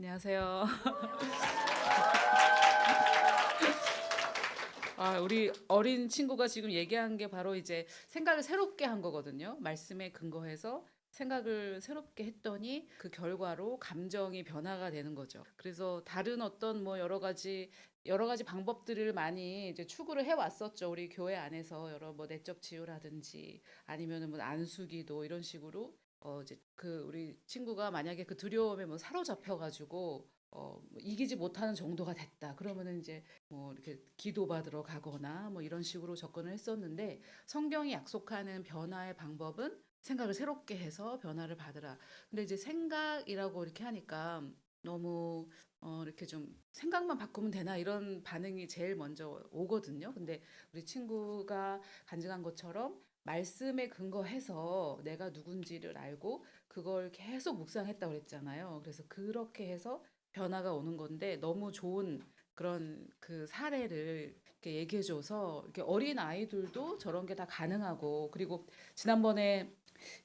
안녕하세요. 우리 어린 친구가 지금 얘기한 게 바로 이제 생각을 새롭게 한 거거든요. 말씀에 근거해서 생각을 새롭게 했더니 그 결과로 감정이 변화가 되는 거죠. 그래서 다른 어떤 뭐 여러 가지 방법들을 많이 이제 추구를 해 왔었죠. 우리 교회 안에서 여러 뭐 내적 치유라든지 아니면은 뭐 안수기도 이런 식으로 이제 그 우리 친구가 만약에 그 두려움에 뭐 사로잡혀 가지고 뭐 이기지 못하는 정도가 됐다. 그러면은 이제 뭐 이렇게 기도받으러 가거나 뭐 이런 식으로 접근을 했었는데 성경이 약속하는 변화의 방법은 생각을 새롭게 해서 변화를 받으라. 근데 이제 생각이라고 이렇게 하니까 너무 이렇게 좀 생각만 바꾸면 되나 이런 반응이 제일 먼저 오거든요. 근데 우리 친구가 간증한 것처럼 말씀에 근거해서 내가 누군지를 알고 그걸 계속 묵상했다고 그랬잖아요. 그래서 그렇게 해서 변화가 오는 건데 너무 좋은 그런 그 사례를 이렇게 얘기해줘서 이렇게 어린 아이들도 저런 게 다 가능하고 그리고 지난번에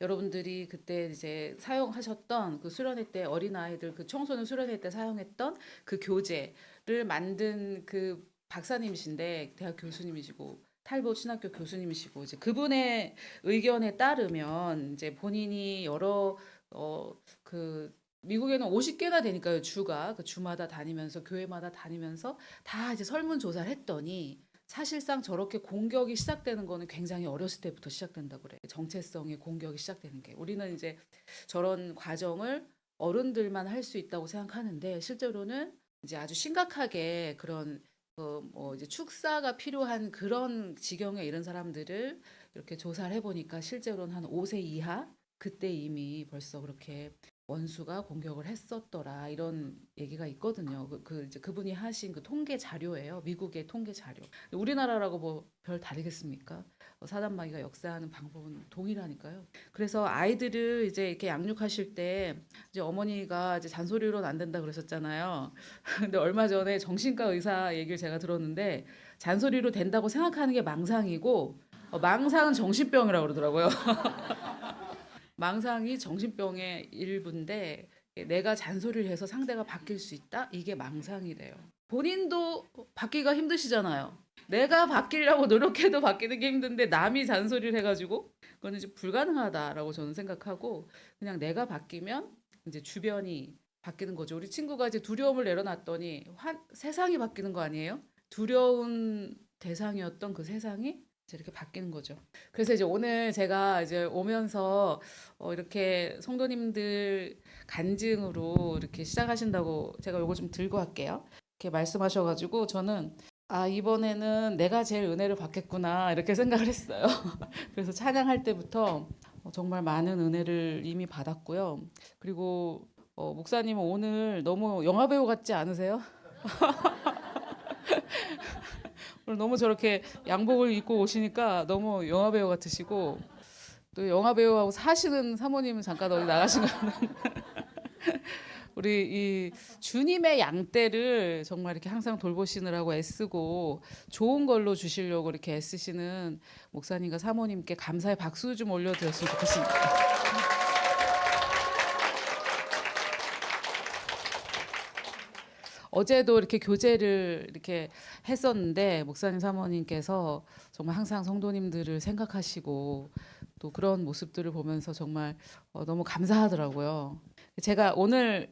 여러분들이 그때 이제 사용하셨던 그 수련회 때 어린 아이들 그 청소년 수련회 때 사용했던 그 교재를 만든 그 박사님이신데 대학 교수님이시고 탈보 신학교 교수님이시고 이제 그분의 의견에 따르면 이제 본인이 여러 그 미국에는 50개나 되니까요, 주가. 그 주마다 다니면서, 교회마다 다니면서 다 이제 설문조사를 했더니 사실상 저렇게 공격이 시작되는 거는 굉장히 어렸을 때부터 시작된다고 그래요. 정체성의 공격이 시작되는 게. 우리는 이제 저런 과정을 어른들만 할 수 있다고 생각하는데 실제로는 이제 아주 심각하게 그런 뭐 이제 축사가 필요한 그런 지경에 이른 사람들을 이렇게 조사를 해보니까 실제로는 한 5세 이하 그때 이미 벌써 그렇게 원수가 공격을 했었더라 이런 얘기가 있거든요. 이제 그분이 하신 그 통계 자료예요. 미국의 통계 자료. 우리나라라고 뭐 별 다르겠습니까? 사단마귀가 역사하는 방법은 동일하니까요. 그래서 아이들을 이제 이렇게 양육하실 때 이제 어머니가 이제 잔소리로는 안 된다 그러셨잖아요. 근데 얼마 전에 정신과 의사 얘기를 제가 들었는데 잔소리로 된다고 생각하는 게 망상이고 망상은 정신병이라고 그러더라고요. 망상이 정신병의 일부인데 내가 잔소리를 해서 상대가 바뀔 수 있다? 이게 망상이래요. 본인도 바뀌기가 힘드시잖아요. 내가 바뀌려고 노력해도 바뀌는 게 힘든데 남이 잔소리를 해가지고 그거는 이제 불가능하다라고 저는 생각하고 그냥 내가 바뀌면 이제 주변이 바뀌는 거죠. 우리 친구가 이제 두려움을 내려놨더니 세상이 바뀌는 거 아니에요? 두려운 대상이었던 그 세상이 이제 이렇게 바뀌는 거죠. 그래서 이제 오늘 제가 이제 오면서 이렇게 성도님들 간증으로 이렇게 시작하신다고 제가 요거 좀 들고 갈게요. 이렇게 말씀하셔가지고 저는 이번에는 내가 제일 은혜를 받겠구나 이렇게 생각을 했어요. 그래서 찬양할 때부터 정말 많은 은혜를 이미 받았고요. 그리고 목사님은 오늘 너무 영화배우 같지 않으세요? 오늘 너무 저렇게 양복을 입고 오시니까 너무 영화배우 같으시고 또 영화배우하고 사시는 사모님은 잠깐 어디 나가신 거는 우리 이 주님의 양떼를 정말 이렇게 항상 돌보시느라고 애쓰고 좋은 걸로 주시려고 이렇게 애쓰시는 목사님과 사모님께 감사의 박수 좀 올려드렸으면 좋겠습니다. 어제도 이렇게 교제를 이렇게 했었는데 목사님 사모님께서 정말 항상 성도님들을 생각하시고 또 그런 모습들을 보면서 정말 너무 감사하더라고요. 제가 오늘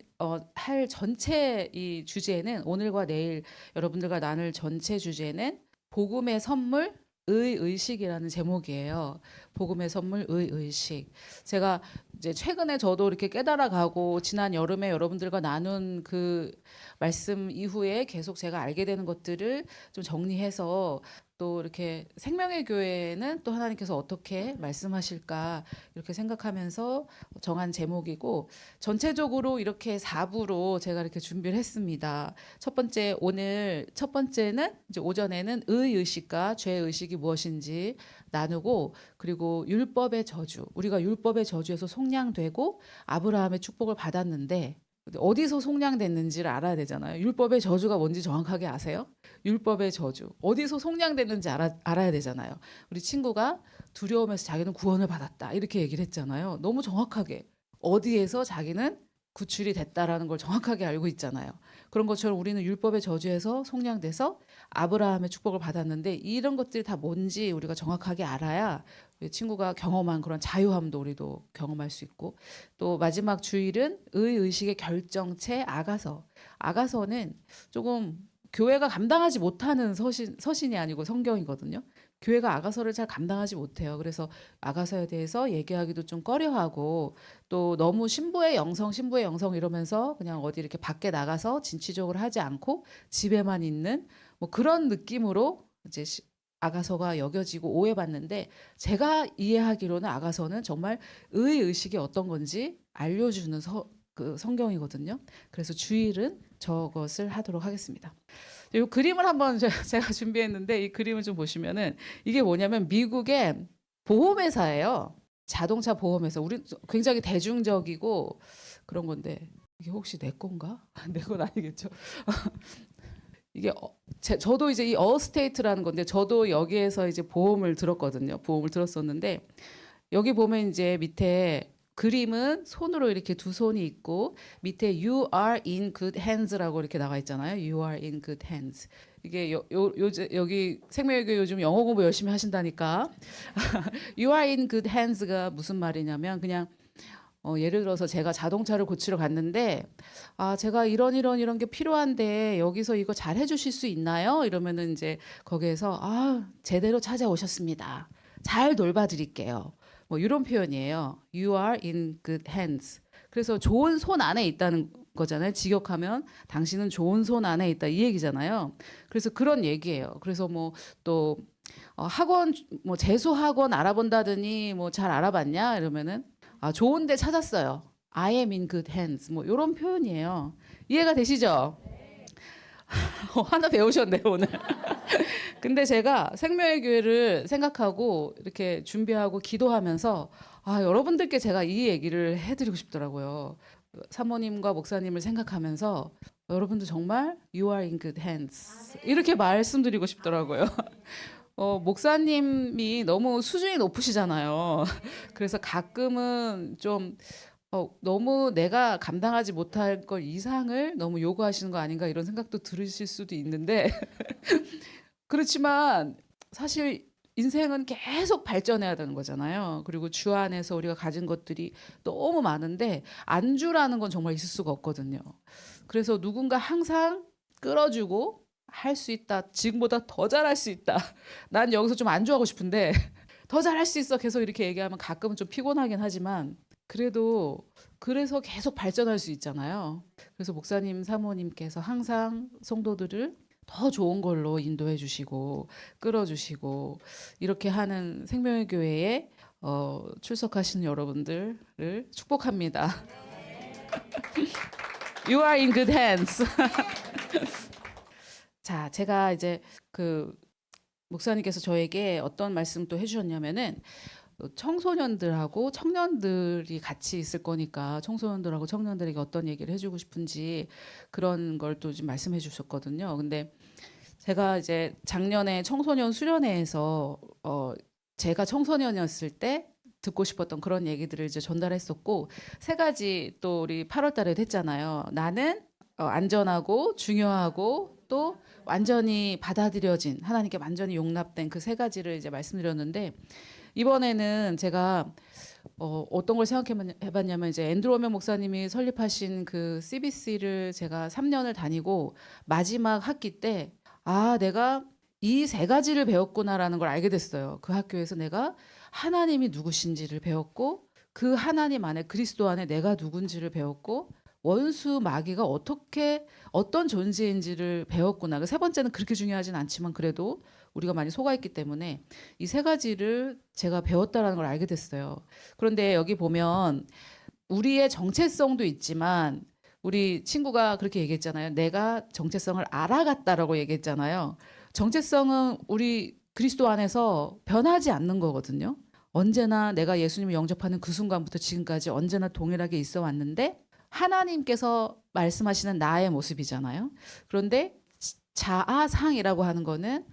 할 전체 이 주제는 오늘과 내일 여러분들과 나눌 전체 주제는 복음의 선물 의식이라는 제목이에요. 복음의 선물 의식. 제가 이제 최근에 저도 이렇게 깨달아가고 지난 여름에 여러분들과 나눈 그 말씀 이후에 계속 제가 알게 되는 것들을 좀 정리해서 또 이렇게 생명의 교회는 또 하나님께서 어떻게 말씀하실까 이렇게 생각하면서 정한 제목이고 전체적으로 이렇게 4부로 제가 이렇게 준비를 했습니다. 오늘 첫 번째는 이제 오전에는 의의식과 죄의식이 무엇인지 나누고 그리고 율법의 저주, 우리가 율법의 저주에서 속량되고 아브라함의 축복을 받았는데 어디서 속량됐는지를 알아야 되잖아요. 율법의 저주가 뭔지 정확하게 아세요? 율법의 저주. 어디서 속량됐는지 알아야 되잖아요. 우리 친구가 두려움에서 자기는 구원을 받았다. 이렇게 얘기를 했잖아요. 너무 정확하게. 어디에서 자기는 구출이 됐다라는 걸 정확하게 알고 있잖아요. 그런 것처럼 우리는 율법의 저주에서 속량돼서 아브라함의 축복을 받았는데 이런 것들이 다 뭔지 우리가 정확하게 알아야 우리 친구가 경험한 그런 자유함도 우리도 경험할 수 있고, 또 마지막 주일은 의식의 결정체 아가서. 아가서는 조금 교회가 감당하지 못하는 서신이 아니고 성경이거든요. 교회가 아가서를 잘 감당하지 못해요. 그래서 아가서에 대해서 얘기하기도 좀 꺼려하고, 또 너무 신부의 영성 이러면서 그냥 어디 이렇게 밖에 나가서 진취적으로 하지 않고 집에만 있는 뭐 그런 느낌으로 이제 아가서가 여겨지고 오해받는데, 제가 이해하기로는 아가서는 정말 의식이 어떤 건지 알려주는 그 성경이거든요. 그래서 주일은 저것을 하도록 하겠습니다. 이 그림을 한번 제가 준비했는데, 이 그림을 좀 보시면은 이게 뭐냐면 미국의 보험회사예요. 자동차 보험회사. 우리 굉장히 대중적이고 그런 건데, 이게 혹시 내 건가? 내 건 아니겠죠. 이게 저도 이제 이 어스테이트라는 건데, 저도 여기에서 이제 보험을 들었거든요. 보험을 들었었는데, 여기 보면 이제 밑에 그림은 손으로 이렇게 두 손이 있고, 밑에 You are in good hands라고 이렇게 나와 있잖아요. You are in good hands. 이게 여기 생명의교 요즘 영어 공부 열심히 하신다니까. You are in good hands가 무슨 말이냐면, 그냥 예를 들어서 제가 자동차를 고치러 갔는데, 제가 이런 게 필요한데 여기서 이거 잘 해주실 수 있나요? 이러면은 이제 거기에서 제대로 찾아오셨습니다. 잘 돌봐드릴게요. 뭐 이런 표현이에요. You are in good hands. 그래서 좋은 손 안에 있다는 거잖아요. 직역하면 당신은 좋은 손 안에 있다 이 얘기잖아요. 그래서 그런 얘기예요. 그래서 뭐 또 학원 뭐 재수 학원 알아본다더니 뭐 잘 알아봤냐 이러면은 좋은 데 찾았어요. I am in good hands. 뭐 이런 표현이에요. 이해가 되시죠? 하나 배우셨네요, 오늘. 근데 제가 생명의 교회를 생각하고 이렇게 준비하고 기도하면서 여러분들께 제가 이 얘기를 해드리고 싶더라고요. 사모님과 목사님을 생각하면서 여러분도 정말 You are in good hands 이렇게 말씀드리고 싶더라고요. 목사님이 너무 수준이 높으시잖아요. 그래서 가끔은 좀 너무 내가 감당하지 못할 걸 이상을 너무 요구하시는 거 아닌가 이런 생각도 들으실 수도 있는데 그렇지만 사실 인생은 계속 발전해야 되는 거잖아요. 그리고 주 안에서 우리가 가진 것들이 너무 많은데 안주라는 건 정말 있을 수가 없거든요. 그래서 누군가 항상 끌어주고 할 수 있다. 지금보다 더 잘할 수 있다. 난 여기서 좀 안주하고 싶은데 더 잘할 수 있어. 계속 이렇게 얘기하면 가끔은 좀 피곤하긴 하지만 그래도 그래서 계속 발전할 수 있잖아요. 그래서 목사님, 사모님께서 항상 성도들을 더 좋은 걸로 인도해 주시고 끌어주시고 이렇게 하는 생명의 교회에 출석하시는 여러분들을 축복합니다. You are in good hands. 자, 제가 이제 그 목사님께서 저에게 어떤 말씀 또 해주셨냐면은 청소년들하고 청년들이 같이 있을 거니까 청소년들하고 청년들에게 어떤 얘기를 해주고 싶은지 그런 걸 또 좀 말씀해 주셨거든요. 근데 제가 이제 작년에 청소년 수련회에서 제가 청소년이었을 때 듣고 싶었던 그런 얘기들을 이제 전달했었고, 세 가지 또 우리 8월 달에 했잖아요. 나는 안전하고 중요하고 또 완전히 받아들여진 하나님께 완전히 용납된 그 세 가지를 이제 말씀드렸는데, 이번에는 제가 어떤 걸 생각해봤냐면 이제 앤드루 워면 목사님이 설립하신 그 CBC를 제가 3년을 다니고 마지막 학기 때 내가 이 세 가지를 배웠구나라는 걸 알게 됐어요. 그 학교에서 내가 하나님이 누구신지를 배웠고, 그 하나님 안에 그리스도 안에 내가 누군지를 배웠고, 원수 마귀가 어떤 존재인지를 배웠구나. 세 번째는 그렇게 중요하진 않지만 그래도 우리가 많이 속아있기 때문에 이 세 가지를 제가 배웠다라는 걸 알게 됐어요. 그런데 여기 보면 우리의 정체성도 있지만 우리 친구가 그렇게 얘기했잖아요. 내가 정체성을 알아갔다라고 얘기했잖아요. 정체성은 우리 그리스도 안에서 변하지 않는 거거든요. 언제나 내가 예수님을 영접하는 그 순간부터 지금까지 언제나 동일하게 있어 왔는데 하나님께서 말씀하시는 나의 모습이잖아요. 그런데 자아상이라고 하는 거는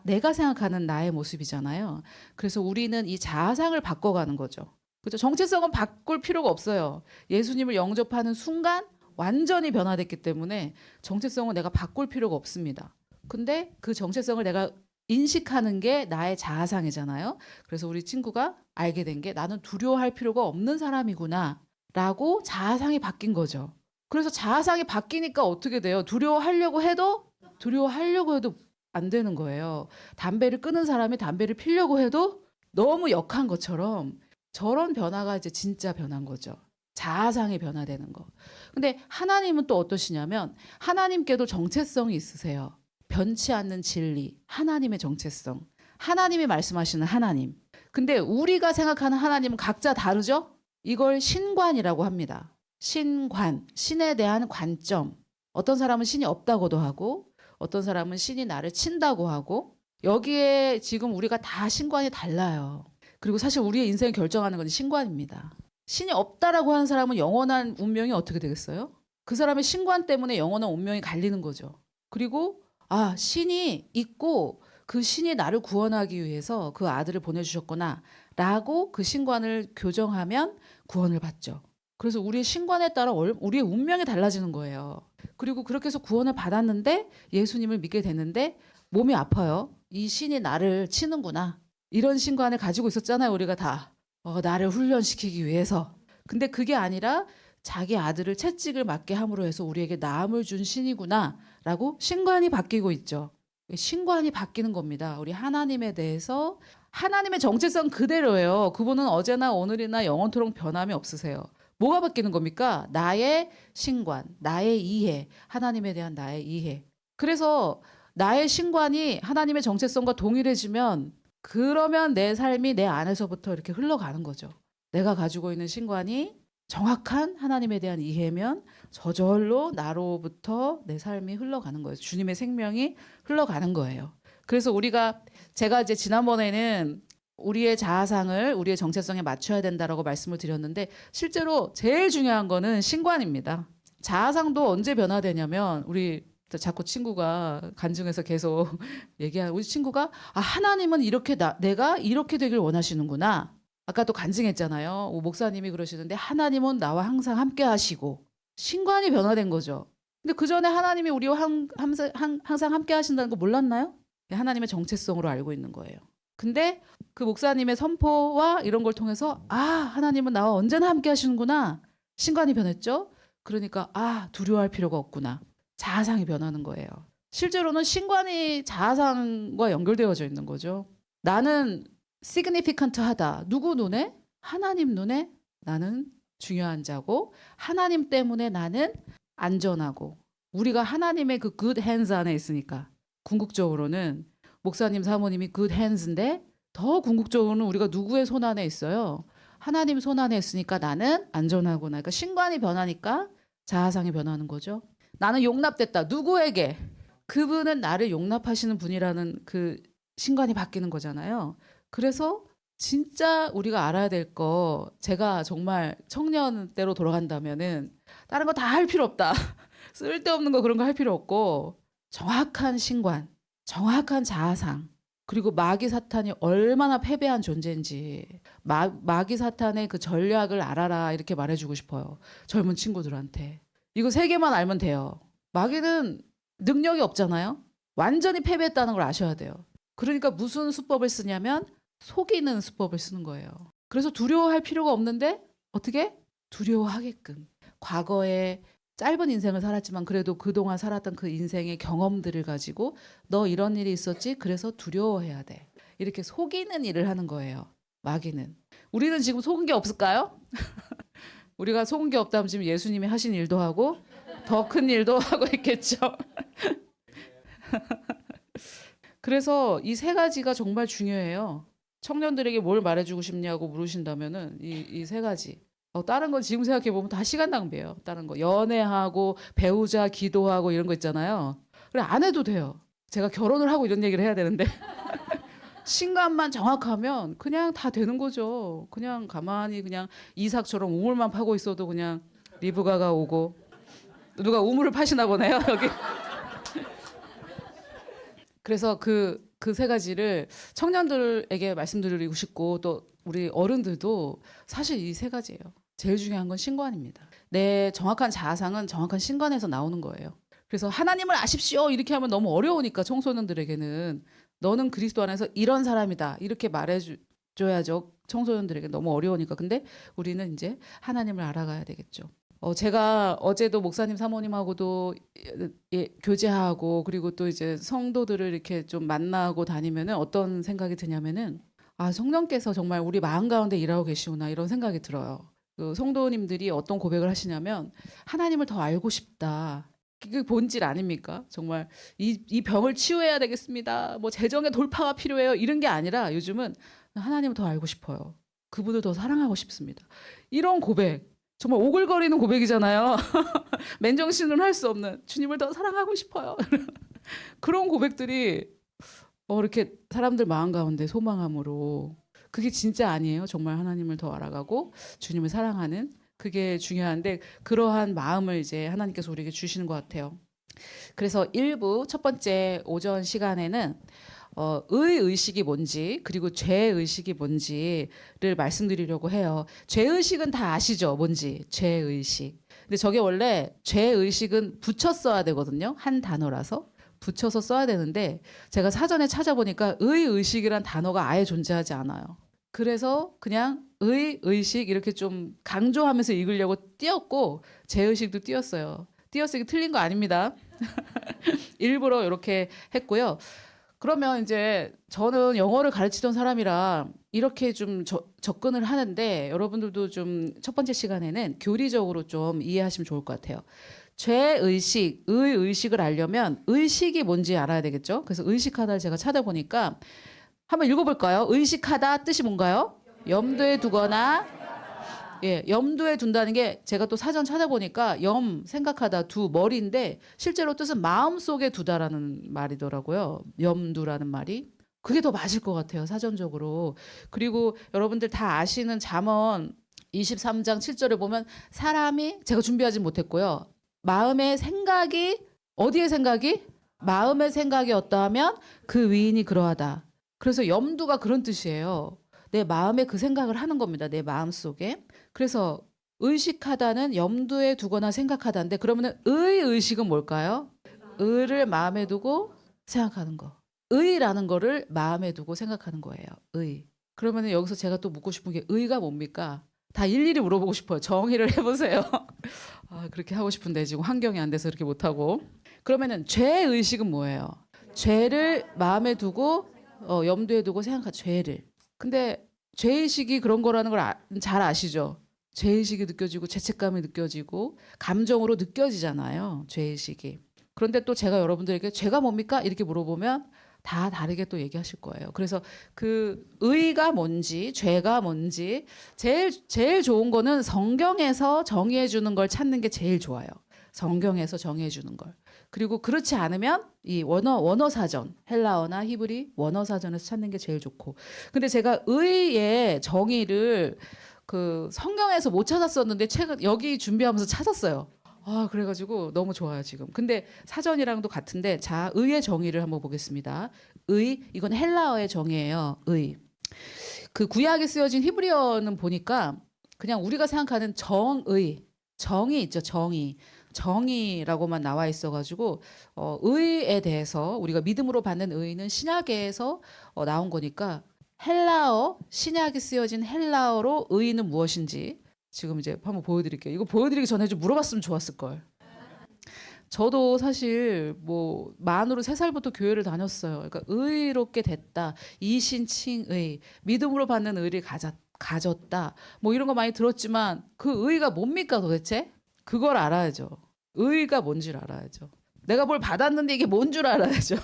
내가 생각하는 나의 모습이잖아요. 그래서 우리는 이 자아상을 바꿔가는 거죠. 그렇죠? 정체성은 바꿀 필요가 없어요. 예수님을 영접하는 순간 완전히 변화됐기 때문에 정체성은 내가 바꿀 필요가 없습니다. 근데 그 정체성을 내가 인식하는 게 나의 자아상이잖아요. 그래서 우리 친구가 알게 된 게 나는 두려워할 필요가 없는 사람이구나 라고 자아상이 바뀐 거죠. 그래서 자아상이 바뀌니까 어떻게 돼요? 두려워하려고 해도 안 되는 거예요. 담배를 끊은 사람이 담배를 피려고 해도 너무 역한 것처럼 저런 변화가 이제 진짜 변한 거죠. 자아상이 변화되는 거. 근데 하나님은 또 어떠시냐면 하나님께도 정체성이 있으세요. 변치 않는 진리, 하나님의 정체성. 하나님이 말씀하시는 하나님. 근데 우리가 생각하는 하나님은 각자 다르죠? 이걸 신관이라고 합니다. 신관, 신에 대한 관점. 어떤 사람은 신이 없다고도 하고 어떤 사람은 신이 나를 친다고 하고 여기에 지금 우리가 다 신관이 달라요. 그리고 사실 우리의 인생을 결정하는 건 신관입니다. 신이 없다라고 하는 사람은 영원한 운명이 어떻게 되겠어요? 그 사람의 신관 때문에 영원한 운명이 갈리는 거죠. 그리고 신이 있고 그 신이 나를 구원하기 위해서 그 아들을 보내주셨구나 라고 그 신관을 교정하면 구원을 받죠. 그래서 우리의 신관에 따라 우리의 운명이 달라지는 거예요. 그리고 그렇게 해서 구원을 받았는데 예수님을 믿게 됐는데 몸이 아파요. 이 신이 나를 치는구나. 이런 신관을 가지고 있었잖아요. 우리가 다. 나를 훈련시키기 위해서. 근데 그게 아니라 자기 아들을 채찍을 맞게 함으로 해서 우리에게 나음을 준 신이구나 라고 신관이 바뀌고 있죠. 신관이 바뀌는 겁니다. 우리 하나님에 대해서 하나님의 정체성 그대로예요. 그분은 어제나 오늘이나 영원토록 변함이 없으세요. 뭐가 바뀌는 겁니까? 나의 신관, 나의 이해, 하나님에 대한 나의 이해. 그래서 나의 신관이 하나님의 정체성과 동일해지면 그러면 내 삶이 내 안에서부터 이렇게 흘러가는 거죠. 내가 가지고 있는 신관이 정확한 하나님에 대한 이해면 저절로 나로부터 내 삶이 흘러가는 거예요. 주님의 생명이 흘러가는 거예요. 그래서 제가 이제 지난번에는 우리의 자아상을 우리의 정체성에 맞춰야 된다라고 말씀을 드렸는데 실제로 제일 중요한 거는 신관입니다. 자아상도 언제 변화되냐면 우리 자꾸 친구가 간증해서 계속 얘기하는 우리 친구가 하나님은 이렇게 내가 이렇게 되길 원하시는구나. 아까 또 간증했잖아요. 목사님이 그러시는데 하나님은 나와 항상 함께 하시고 신관이 변화된 거죠. 근데 그 전에 하나님이 우리와 항상 함께 하신다는 거 몰랐나요? 하나님의 정체성으로 알고 있는 거예요. 근데 그 목사님의 선포와 이런 걸 통해서 하나님은 나와 언제나 함께 하시는구나. 신관이 변했죠. 그러니까 두려워할 필요가 없구나. 자아상이 변하는 거예요. 실제로는 신관이 자아상과 연결되어져 있는 거죠. 나는 significant하다. 누구 눈에? 하나님 눈에 나는 중요한 자고 하나님 때문에 나는 안전하고 우리가 하나님의 그 good hands 안에 있으니까 궁극적으로는 목사님 사모님이 good hands인데 더 궁극적으로는 우리가 누구의 손 안에 있어요? 하나님 손 안에 있으니까 나는 안전하구나. 그러니까 신관이 변하니까 자아상이 변하는 거죠. 나는 용납됐다. 누구에게? 그분은 나를 용납하시는 분이라는 그 신관이 바뀌는 거잖아요. 그래서 진짜 우리가 알아야 될 거 제가 정말 청년 때로 돌아간다면은 다른 거 다 할 필요 없다. 쓸데없는 거 그런 거 할 필요 없고 정확한 신관, 정확한 자아상 그리고 마귀 사탄이 얼마나 패배한 존재인지 마귀 사탄의 그 전략을 알아라 이렇게 말해주고 싶어요. 젊은 친구들한테. 이거 3개만 알면 돼요. 마귀는 능력이 없잖아요. 완전히 패배했다는 걸 아셔야 돼요. 그러니까 무슨 수법을 쓰냐면 속이는 수법을 쓰는 거예요. 그래서 두려워할 필요가 없는데 어떻게? 두려워하게끔. 과거에 짧은 인생을 살았지만 그래도 그동안 살았던 그 인생의 경험들을 가지고 너 이런 일이 있었지? 그래서 두려워해야 돼. 이렇게 속이는 일을 하는 거예요. 마귀는. 우리는 지금 속은 게 없을까요? 우리가 속은 게 없다면 지금 예수님이 하신 일도 하고 더 큰 일도 하고 있겠죠. 그래서 이 3가지가 정말 중요해요. 청년들에게 뭘 말해주고 싶냐고 물으신다면은 이 3가지. 다른 건 지금 생각해 보면 다 시간 낭비예요. 다른 거 연애하고 배우자 기도하고 이런 거 있잖아요. 그래 안 해도 돼요. 제가 결혼을 하고 이런 얘기를 해야 되는데 신관만 정확하면 그냥 다 되는 거죠. 그냥 가만히 그냥 이삭처럼 우물만 파고 있어도 그냥 리브가가 오고 누가 우물을 파시나 보네요 여기. 그래서 그 3가지를 청년들에게 말씀드리고 싶고 또 우리 어른들도 사실 이 세 가지예요. 제일 중요한 건 신관입니다. 내 정확한 자아상은 정확한 신관에서 나오는 거예요. 그래서 하나님을 아십시오 이렇게 하면 너무 어려우니까 청소년들에게는 너는 그리스도 안에서 이런 사람이다 이렇게 말해줘야죠. 청소년들에게 너무 어려우니까. 근데 우리는 이제 하나님을 알아가야 되겠죠. 제가 어제도 목사님 사모님하고도 교제하고 그리고 또 이제 성도들을 이렇게 좀 만나고 다니면은 어떤 생각이 드냐면은 아, 성령께서 정말 우리 마음 가운데 일하고 계시구나 이런 생각이 들어요. 그 성도님들이 어떤 고백을 하시냐면 하나님을 더 알고 싶다. 그게 본질 아닙니까? 정말 이 병을 치유해야 되겠습니다. 뭐 재정의 돌파가 필요해요. 이런 게 아니라 요즘은 하나님을 더 알고 싶어요. 그분을 더 사랑하고 싶습니다. 이런 고백 정말 오글거리는 고백이잖아요. 맨정신으로는 할 수 없는 주님을 더 사랑하고 싶어요. 그런 고백들이 이렇게 사람들 마음 가운데 소망함으로 그게 진짜 아니에요. 정말 하나님을 더 알아가고 주님을 사랑하는 그게 중요한데 그러한 마음을 이제 하나님께서 우리에게 주시는 것 같아요. 그래서 1부 첫 번째 오전 시간에는 의식이 뭔지 그리고 죄의식이 뭔지를 말씀드리려고 해요. 죄의식은 다 아시죠? 뭔지 죄의식. 근데 저게 원래 죄의식은 붙여 써야 되거든요. 한 단어라서 붙여서 써야 되는데 제가 사전에 찾아보니까 의의식이란 단어가 아예 존재하지 않아요. 그래서 그냥 의식 이렇게 좀 강조하면서 읽으려고 띄었고 죄의식도 띄었어요. 띄어쓰기 틀린 거 아닙니다. 일부러 이렇게 했고요. 그러면 이제 저는 영어를 가르치던 사람이라 이렇게 좀 접근을 하는데 여러분들도 좀 첫 번째 시간에는 교리적으로 좀 이해하시면 좋을 것 같아요. 죄의식, 의의식을 알려면 의식이 뭔지 알아야 되겠죠. 그래서 의식하다를 제가 찾아보니까 한번 읽어볼까요? 의식하다 뜻이 뭔가요? 염두에 두거나 염두에 둔다는 게 제가 또 사전 찾아보니까 생각하다, 머리인데 실제로 뜻은 마음속에 두다라는 말이더라고요. 염두라는 말이. 그게 더 맞을 것 같아요. 사전적으로. 그리고 여러분들 다 아시는 잠언 23장 7절에 보면 사람이 제가 준비하지 못했고요. 마음의 생각이 어디의 생각이? 마음의 생각이 어떠하면 그 위인이 그러하다. 그래서 염두가 그런 뜻이에요. 내 마음에 그 생각을 하는 겁니다. 내 마음속에. 그래서 의식하다는 염두에 두거나 생각하다인데 그러면 의식은 뭘까요? 의를 마음에 두고 생각하는 거. 의라는 거를 마음에 두고 생각하는 거예요. 의. 그러면 여기서 제가 또 묻고 싶은 게 의가 뭡니까? 다 일일이 물어보고 싶어요. 정의를 해보세요. 아, 그렇게 하고 싶은데 지금 환경이 안 돼서 이렇게 못하고. 그러면은 죄의식은 뭐예요? 죄를 마음에 두고 염두에 두고 생각한 죄를. 근데 죄의식이 그런 거라는 걸 잘 아시죠? 죄의식이 느껴지고 죄책감이 느껴지고 감정으로 느껴지잖아요. 죄의식이. 그런데 또 제가 여러분들에게 죄가 뭡니까? 이렇게 물어보면 다 다르게 또 얘기하실 거예요. 그래서 그 의가 뭔지 죄가 뭔지 제일 좋은 거는 성경에서 정의해 주는 걸 찾는 게 제일 좋아요. 성경에서 정의해 주는 걸. 그리고 그렇지 않으면 이 원어 사전, 헬라어나 히브리 원어 사전에서 찾는 게 제일 좋고. 근데 제가 의의 정의를 그 성경에서 못 찾았었는데 최근 여기 준비하면서 찾았어요. 아, 그래가지고 너무 좋아요 지금. 근데 사전이랑도 같은데 자 의의 정의를 한번 보겠습니다. 이건 헬라어의 정의예요. 그 구약에 쓰여진 히브리어는 보니까 그냥 우리가 생각하는 정이 있죠. 정의라고만 나와 있어가지고 의에 대해서 우리가 믿음으로 받는 의는 신약에서 나온 거니까 신약에 쓰여진 헬라어로 의는 무엇인지 지금 이제 한번 보여드릴게요. 이거 보여드리기 전에 좀 물어봤으면 좋았을 걸. 저도 사실 뭐 만으로 3살부터 교회를 다녔어요. 그러니까 의롭게 됐다, 이신칭의, 믿음으로 받는 의를 가졌다, 뭐 이런 거 많이 들었지만 그 의가 뭡니까 도대체? 그걸 알아야죠. 의가 뭔지를 알아야죠. 내가 뭘 받았는데 이게 뭔 줄 알아야죠.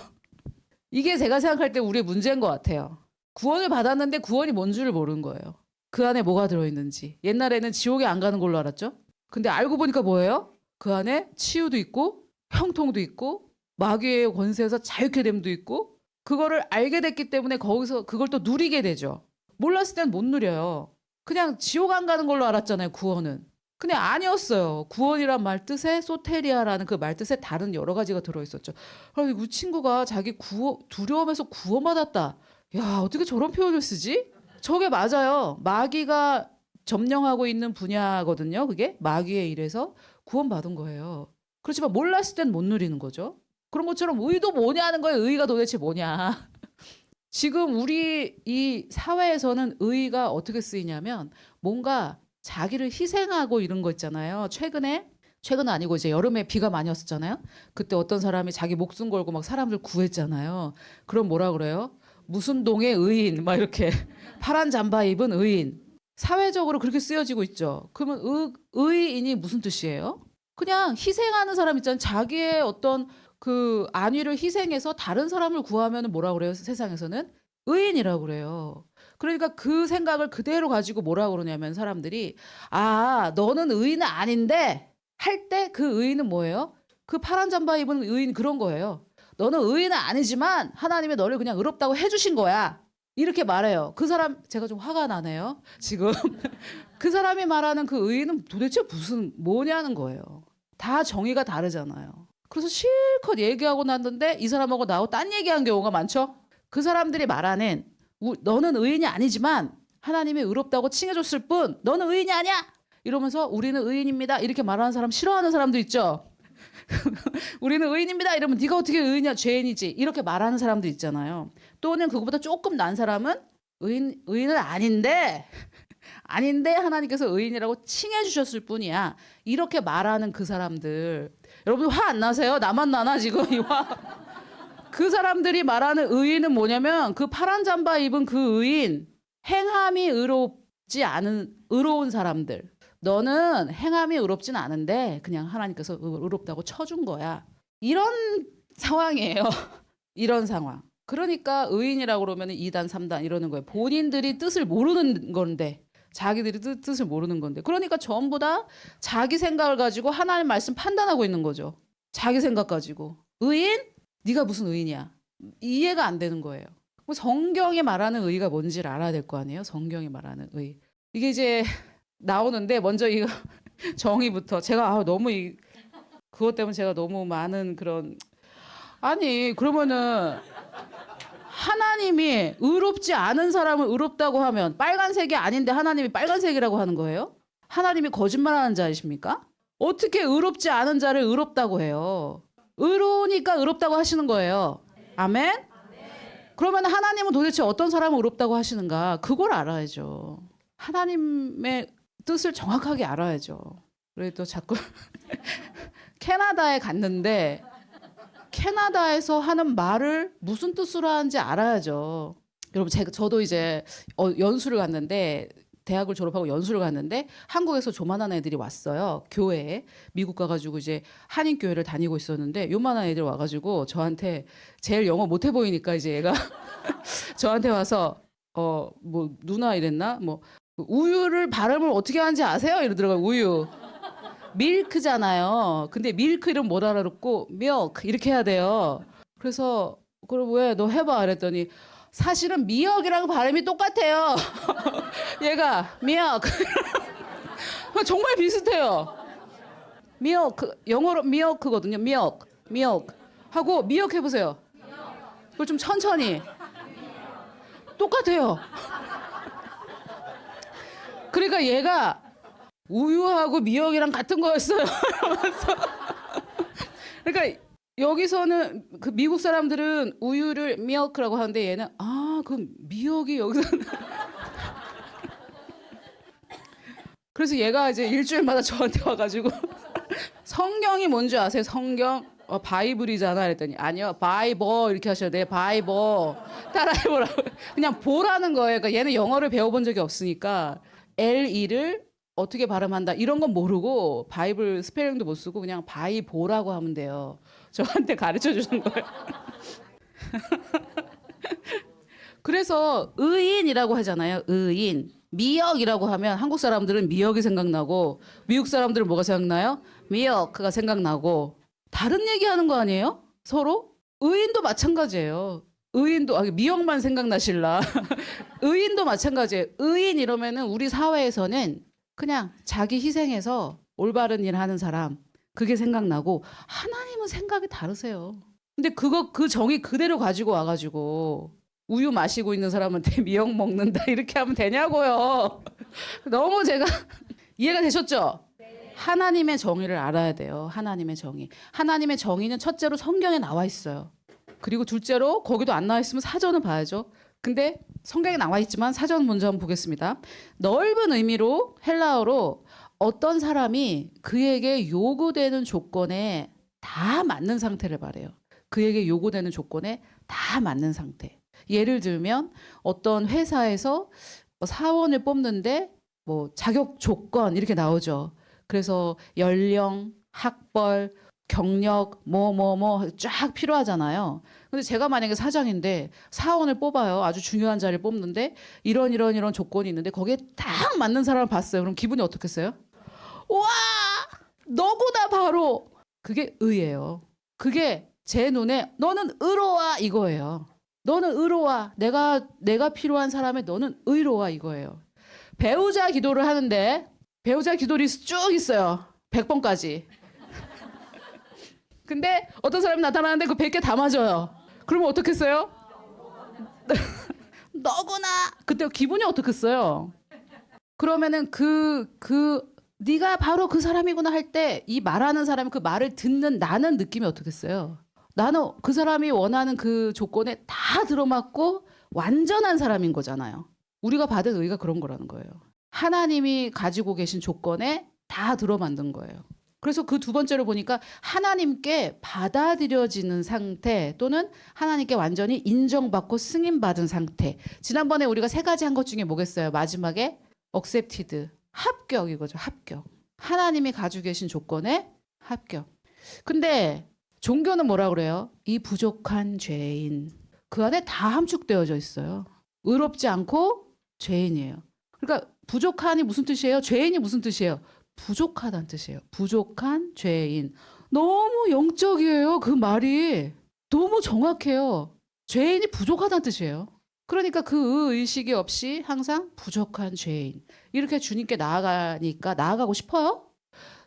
이게 제가 생각할 때 우리의 문제인 것 같아요. 구원을 받았는데 구원이 뭔 줄을 모르는 거예요. 그 안에 뭐가 들어있는지. 옛날에는 지옥에 안 가는 걸로 알았죠. 근데 알고 보니까 뭐예요? 그 안에 치유도 있고 형통도 있고 마귀의 권세에서 자유케 됨도 있고 그거를 알게 됐기 때문에 거기서 그걸 또 누리게 되죠. 몰랐을 땐 못 누려요. 그냥 지옥 안 가는 걸로 알았잖아요. 구원은. 근데 아니었어요. 구원이란 말 뜻에 소테리아라는 그 말 뜻에 다른 여러 가지가 들어있었죠. 그래서 그 친구가 자기 두려움에서 구원받았다. 야, 어떻게 저런 표현을 쓰지? 저게 맞아요. 마귀가 점령하고 있는 분야거든요. 그게 마귀의 일에서 구원받은 거예요. 그렇지만 몰랐을 땐 못 누리는 거죠. 그런 것처럼 의도 뭐냐는 거예요. 의가 도대체 뭐냐. 지금 우리 이 사회에서는 의가 어떻게 쓰이냐면 뭔가 자기를 희생하고 이런 거 있잖아요. 최근은 아니고 이제 여름에 비가 많이 왔었잖아요. 그때 어떤 사람이 자기 목숨 걸고 막 사람들 구했잖아요. 그럼 뭐라 그래요? 무슨 동의 의인 막 이렇게 파란 잠바 입은 의인. 사회적으로 그렇게 쓰여지고 있죠. 그러면 의인이 무슨 뜻이에요? 그냥 희생하는 사람 있잖아요. 자기의 어떤 그 안위를 희생해서 다른 사람을 구하면 뭐라 그래요? 세상에서는 의인이라고 그래요. 그러니까 그 생각을 그대로 가지고 뭐라 그러냐면 사람들이 너는 의인은 아닌데 할 때 그 의인은 뭐예요? 그 파란 잠바 입은 의인 그런 거예요. 너는 의인은 아니지만 하나님이 너를 그냥 의롭다고 해주신 거야. 이렇게 말해요. 그 사람 제가 좀 화가 나네요. 지금 그 사람이 말하는 그 의인은 도대체 뭐냐는 거예요. 다 정의가 다르잖아요. 그래서 실컷 얘기하고 났는데 이 사람하고 나하고 딴 얘기한 경우가 많죠. 그 사람들이 말하는 너는 의인이 아니지만 하나님이 의롭다고 칭해줬을 뿐 너는 의인이 아니야. 이러면서 우리는 의인입니다. 이렇게 말하는 사람 싫어하는 사람도 있죠. 우리는 의인입니다. 이러면 네가 어떻게 의인이야? 죄인이지. 이렇게 말하는 사람도 있잖아요. 또는 그거보다 조금 난 사람은 의인은 아닌데 하나님께서 의인이라고 칭해 주셨을 뿐이야. 이렇게 말하는 그 사람들. 여러분 화 안 나세요? 나만 나나 지금 이 화. 그 사람들이 말하는 의인은 뭐냐면 그 파란 잠바 입은 그 의인, 행함이 의로운 사람들. 너는 행함이 의롭진 않은데 그냥 하나님께서 의롭다고 쳐준 거야. 이런 상황이에요. 이런 상황. 그러니까 의인이라고 그러면 2단, 3단 이러는 거예요. 본인들이 뜻을 모르는 건데 자기들이 뜻을 모르는 건데 그러니까 전부 다 자기 생각을 가지고 하나님 말씀 판단하고 있는 거죠. 자기 생각 가지고. 의인? 네가 무슨 의인이야. 이해가 안 되는 거예요. 성경이 말하는 의가 뭔지를 알아야 될 거 아니에요. 성경이 말하는 의. 이게 이제 나오는데 먼저 이거 정의부터 제가 너무 그것 때문에 제가 너무 많은 그런 그러면은 하나님이 의롭지 않은 사람을 의롭다고 하면 빨간색이 아닌데 하나님이 빨간색이라고 하는 거예요? 하나님이 거짓말하는 자이십니까? 어떻게 의롭지 않은 자를 의롭다고 해요? 의로우니까 의롭다고 하시는 거예요. 아멘? 그러면 하나님은 도대체 어떤 사람을 의롭다고 하시는가? 그걸 알아야죠. 하나님의 뜻을 정확하게 알아야죠. 그래도 또 자꾸 캐나다에 갔는데 캐나다에서 하는 말을 무슨 뜻으로 하는지 알아야죠. 여러분 저도 이제 연수를 갔는데 대학을 졸업하고 연수를 갔는데 한국에서 조만한 애들이 왔어요. 교회에. 미국 가가지고 이제 한인교회를 다니고 있었는데 요만한 애들 와가지고 저한테 제일 영어 못해 보이니까 이제 얘가 저한테 와서 뭐 누나 이랬나? 뭐 우유를 발음을 어떻게 하는지 아세요? 이러더라고요. 우유. 밀크잖아요. 근데 밀크 이름 못 알아듣고 milk 이렇게 해야 돼요. 그래서 그럼 왜 너 해봐 그랬더니 사실은 미역이랑 발음이 똑같아요. 얘가 milk 정말 비슷해요. milk 영어로 milk거든요. milk 하고 미역 해보세요. 그걸 좀 천천히. 똑같아요. 그러니까 얘가 우유하고 미역이랑 같은 거였어요. 그러니까 여기서는 그 미국 사람들은 우유를 milk라고 하는데 얘는 그럼 미역이 여기서 그래서 얘가 이제 일주일마다 저한테 와가지고 성경이 뭔지 아세요? 성경 바이블이잖아 그랬더니 아니요 바이버 이렇게 하셔야 돼. 바이버 따라해보라고. 그냥 보라는 거예요. 그러니까 얘는 영어를 배워본 적이 없으니까 L-E를 어떻게 발음한다 이런 건 모르고 바이블 스펠링도 못 쓰고 그냥 바이보라고 하면 돼요. 저한테 가르쳐 주는 거예요. 그래서 의인이라고 하잖아요. 의인. 미역이라고 하면 한국 사람들은 미역이 생각나고 미국 사람들은 뭐가 생각나요? 미역가 생각나고 다른 얘기하는 거 아니에요? 서로? 의인도 마찬가지예요. 의인도 미역만 생각나실라. 의인도 마찬가지예요. 의인 이러면은 우리 사회에서는 그냥 자기 희생해서 올바른 일 하는 사람 그게 생각나고 하나님은 생각이 다르세요. 근데 그 정의 그대로 가지고 와가지고 우유 마시고 있는 사람한테 미역 먹는다 이렇게 하면 되냐고요. 너무 제가 이해가 되셨죠? 하나님의 정의를 알아야 돼요. 하나님의 정의. 하나님의 정의는 첫째로 성경에 나와 있어요. 그리고 둘째로 거기도 안 나와 있으면 사전을 봐야죠. 근데 성경에 나와 있지만 사전 먼저 한번 보겠습니다. 넓은 의미로 헬라어로 어떤 사람이 그에게 요구되는 조건에 다 맞는 상태를 말해요. 그에게 요구되는 조건에 다 맞는 상태. 예를 들면 어떤 회사에서 사원을 뽑는데 뭐 자격 조건 이렇게 나오죠. 그래서 연령, 학벌, 경력 뭐 쫙 필요하잖아요. 근데 제가 만약에 사장인데 사원을 뽑아요. 아주 중요한 자리를 뽑는데 이런 조건이 있는데 거기에 딱 맞는 사람을 봤어요. 그럼 기분이 어떻겠어요? 와! 너구나 바로. 그게 의예요. 그게 제 눈에 너는 의로와 이거예요. 너는 의로와. 내가 필요한 사람에 너는 의로와 이거예요. 배우자 기도를 하는데 배우자 기도 리스트 쭉 있어요. 100번까지. 근데 어떤 사람이 나타나는데 그 100개 다 맞아요. 그러면 어떻겠어요? 너구나. 그때 기분이 어떻겠어요? 그러면은 네가 바로 그 사람이구나 할 때 이 말하는 사람이 그 말을 듣는 나는 느낌이 어떻겠어요? 나는 그 사람이 원하는 그 조건에 다 들어맞고 완전한 사람인 거잖아요. 우리가 받은 의가 그런 거라는 거예요. 하나님이 가지고 계신 조건에 다 들어맞는 거예요. 그래서 그 두 번째로 보니까 하나님께 받아들여지는 상태 또는 하나님께 완전히 인정받고 승인받은 상태. 지난번에 우리가 세 가지 한 것 중에 뭐겠어요? 마지막에 accepted. 합격 이거죠. 합격. 하나님이 가지고 계신 조건에 합격. 근데 종교는 뭐라 그래요? 이 부족한 죄인. 그 안에 다 함축되어져 있어요. 의롭지 않고 죄인이에요. 그러니까 부족한이 무슨 뜻이에요? 죄인이 무슨 뜻이에요? 부족하다는 뜻이에요. 부족한 죄인. 너무 영적이에요. 그 말이. 너무 정확해요. 죄인이 부족하다는 뜻이에요. 그러니까 그 의식이 없이 항상 부족한 죄인. 이렇게 주님께 나아가니까 나아가고 싶어요?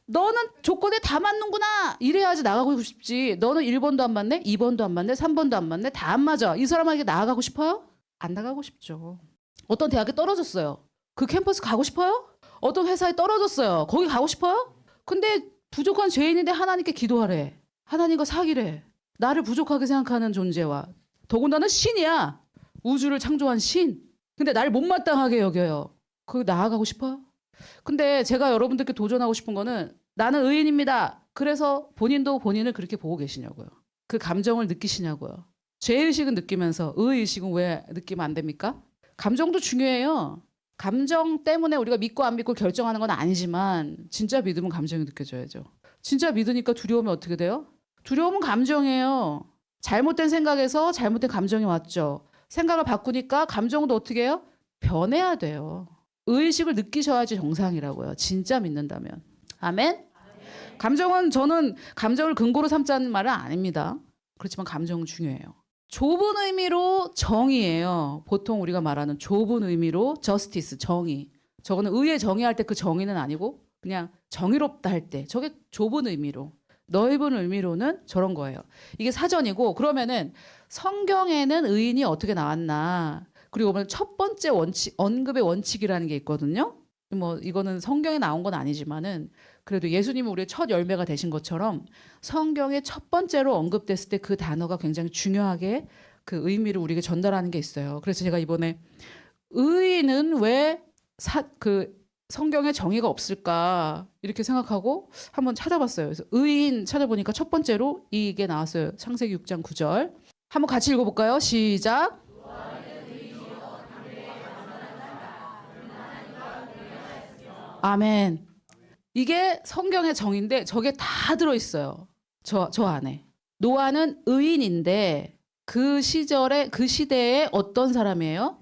너는 조건에 다 맞는구나. 이래야지 나가고 싶지. 너는 1번도 안 맞네? 2번도 안 맞네? 3번도 안 맞네? 다 안 맞아. 이 사람에게 나아가고 싶어요? 안 나가고 싶죠. 어떤 대학에 떨어졌어요. 그 캠퍼스 가고 싶어요? 어떤 회사에 떨어졌어요. 거기 가고 싶어요? 근데 부족한 죄인인데 하나님께 기도하래. 하나님과 사귀래. 나를 부족하게 생각하는 존재와 더군다나 신이야. 우주를 창조한 신. 근데 날 못마땅하게 여겨요. 거기 나아가고 싶어요? 근데 제가 여러분들께 도전하고 싶은 거는 나는 의인입니다. 그래서 본인도 본인을 그렇게 보고 계시냐고요. 그 감정을 느끼시냐고요. 죄의식은 느끼면서 의의식은 왜 느끼면 안 됩니까? 감정도 중요해요. 감정 때문에 우리가 믿고 안 믿고 결정하는 건 아니지만 진짜 믿으면 감정이 느껴져야죠. 진짜 믿으니까 두려움이 어떻게 돼요? 두려움은 감정이에요. 잘못된 생각에서 잘못된 감정이 왔죠. 생각을 바꾸니까 감정도 어떻게 해요? 변해야 돼요. 의식을 느끼셔야지 정상이라고요. 진짜 믿는다면. 아멘? 감정은 저는 감정을 근거로 삼자는 말은 아닙니다. 그렇지만 감정은 중요해요. 좁은 의미로 정의예요. 보통 우리가 말하는 좁은 의미로 저스티스, 정의. 저거는 의에 정의할 때 그 정의는 아니고 그냥 정의롭다 할 때 저게 좁은 의미로. 넓은 의미로는 저런 거예요. 이게 사전이고 그러면은 성경에는 의인이 어떻게 나왔나. 그리고 보면 첫 번째 원칙, 언급의 원칙이라는 게 있거든요. 뭐 이거는 성경에 나온 건 아니지만은 그래도 예수님은 우리의 첫 열매가 되신 것처럼 성경의 첫 번째로 언급됐을 때 그 단어가 굉장히 중요하게 그 의미를 우리에게 전달하는 게 있어요. 그래서 제가 이번에 의인은 왜 성경에 정의가 없을까 이렇게 생각하고 한번 찾아봤어요. 그래서 의인 찾아보니까 첫 번째로 이게 나왔어요. 창세기 6장 9절. 한번 같이 읽어볼까요? 시작. 아멘. 이게 성경의 정의인데 저게 다 들어있어요. 저 안에. 노아는 의인인데 그 시절에 그 시대에 어떤 사람이에요?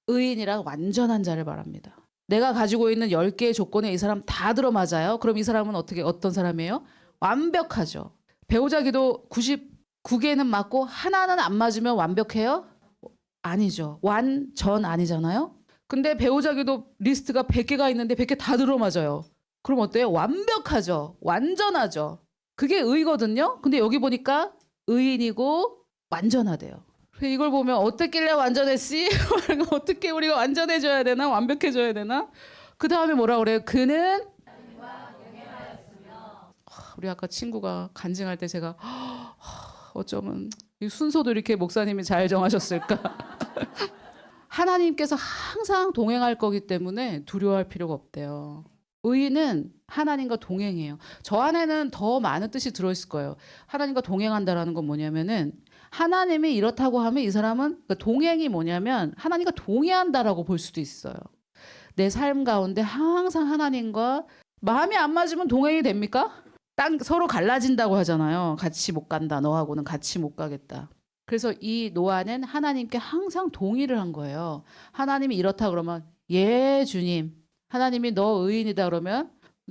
의인이란 완전한 자를 말합니다. 내가 가지고 있는 10개의 조건에 이 사람 다 들어맞아요. 그럼 이 사람은 어떤 사람이에요? 완벽하죠. 배우자 기도 99개는 맞고 하나는 안 맞으면 완벽해요? 아니죠. 완전 아니잖아요. 근데 배우자 기도 리스트가 100개가 있는데 100개 다 들어맞아요. 그럼 어때요? 완벽하죠. 완전하죠. 그게 의거든요. 근데 여기 보니까 의인이고 완전하대요. 이걸 보면 어떻길래 완전했지? 어떻게 우리가 완전해져야 되나? 완벽해져야 되나? 그 다음에 뭐라 그래요? 그는 우리 아까 친구가 간증할 때 제가 어쩌면 이 순서도 이렇게 목사님이 잘 정하셨을까? 하나님께서 항상 동행할 거기 때문에 두려워할 필요가 없대요. 의인은 하나님과 동행해요. 저 안에는 더 많은 뜻이 들어있을 거예요. 하나님과 동행한다라는 건 뭐냐면은 하나님이 이렇다고 하면 이 사람은 그러니까 동행이 뭐냐면 하나님과 동의한다라고 볼 수도 있어요. 내 삶 가운데 항상 하나님과 마음이 안 맞으면 동행이 됩니까? 서로 갈라진다고 하잖아요. 같이 못 간다. 너하고는 같이 못 가겠다. 그래서 이 노아는 하나님께 항상 동의를 한 거예요. 하나님이 이렇다 그러면 예 주님. 하나님이 너 의인이다 그러면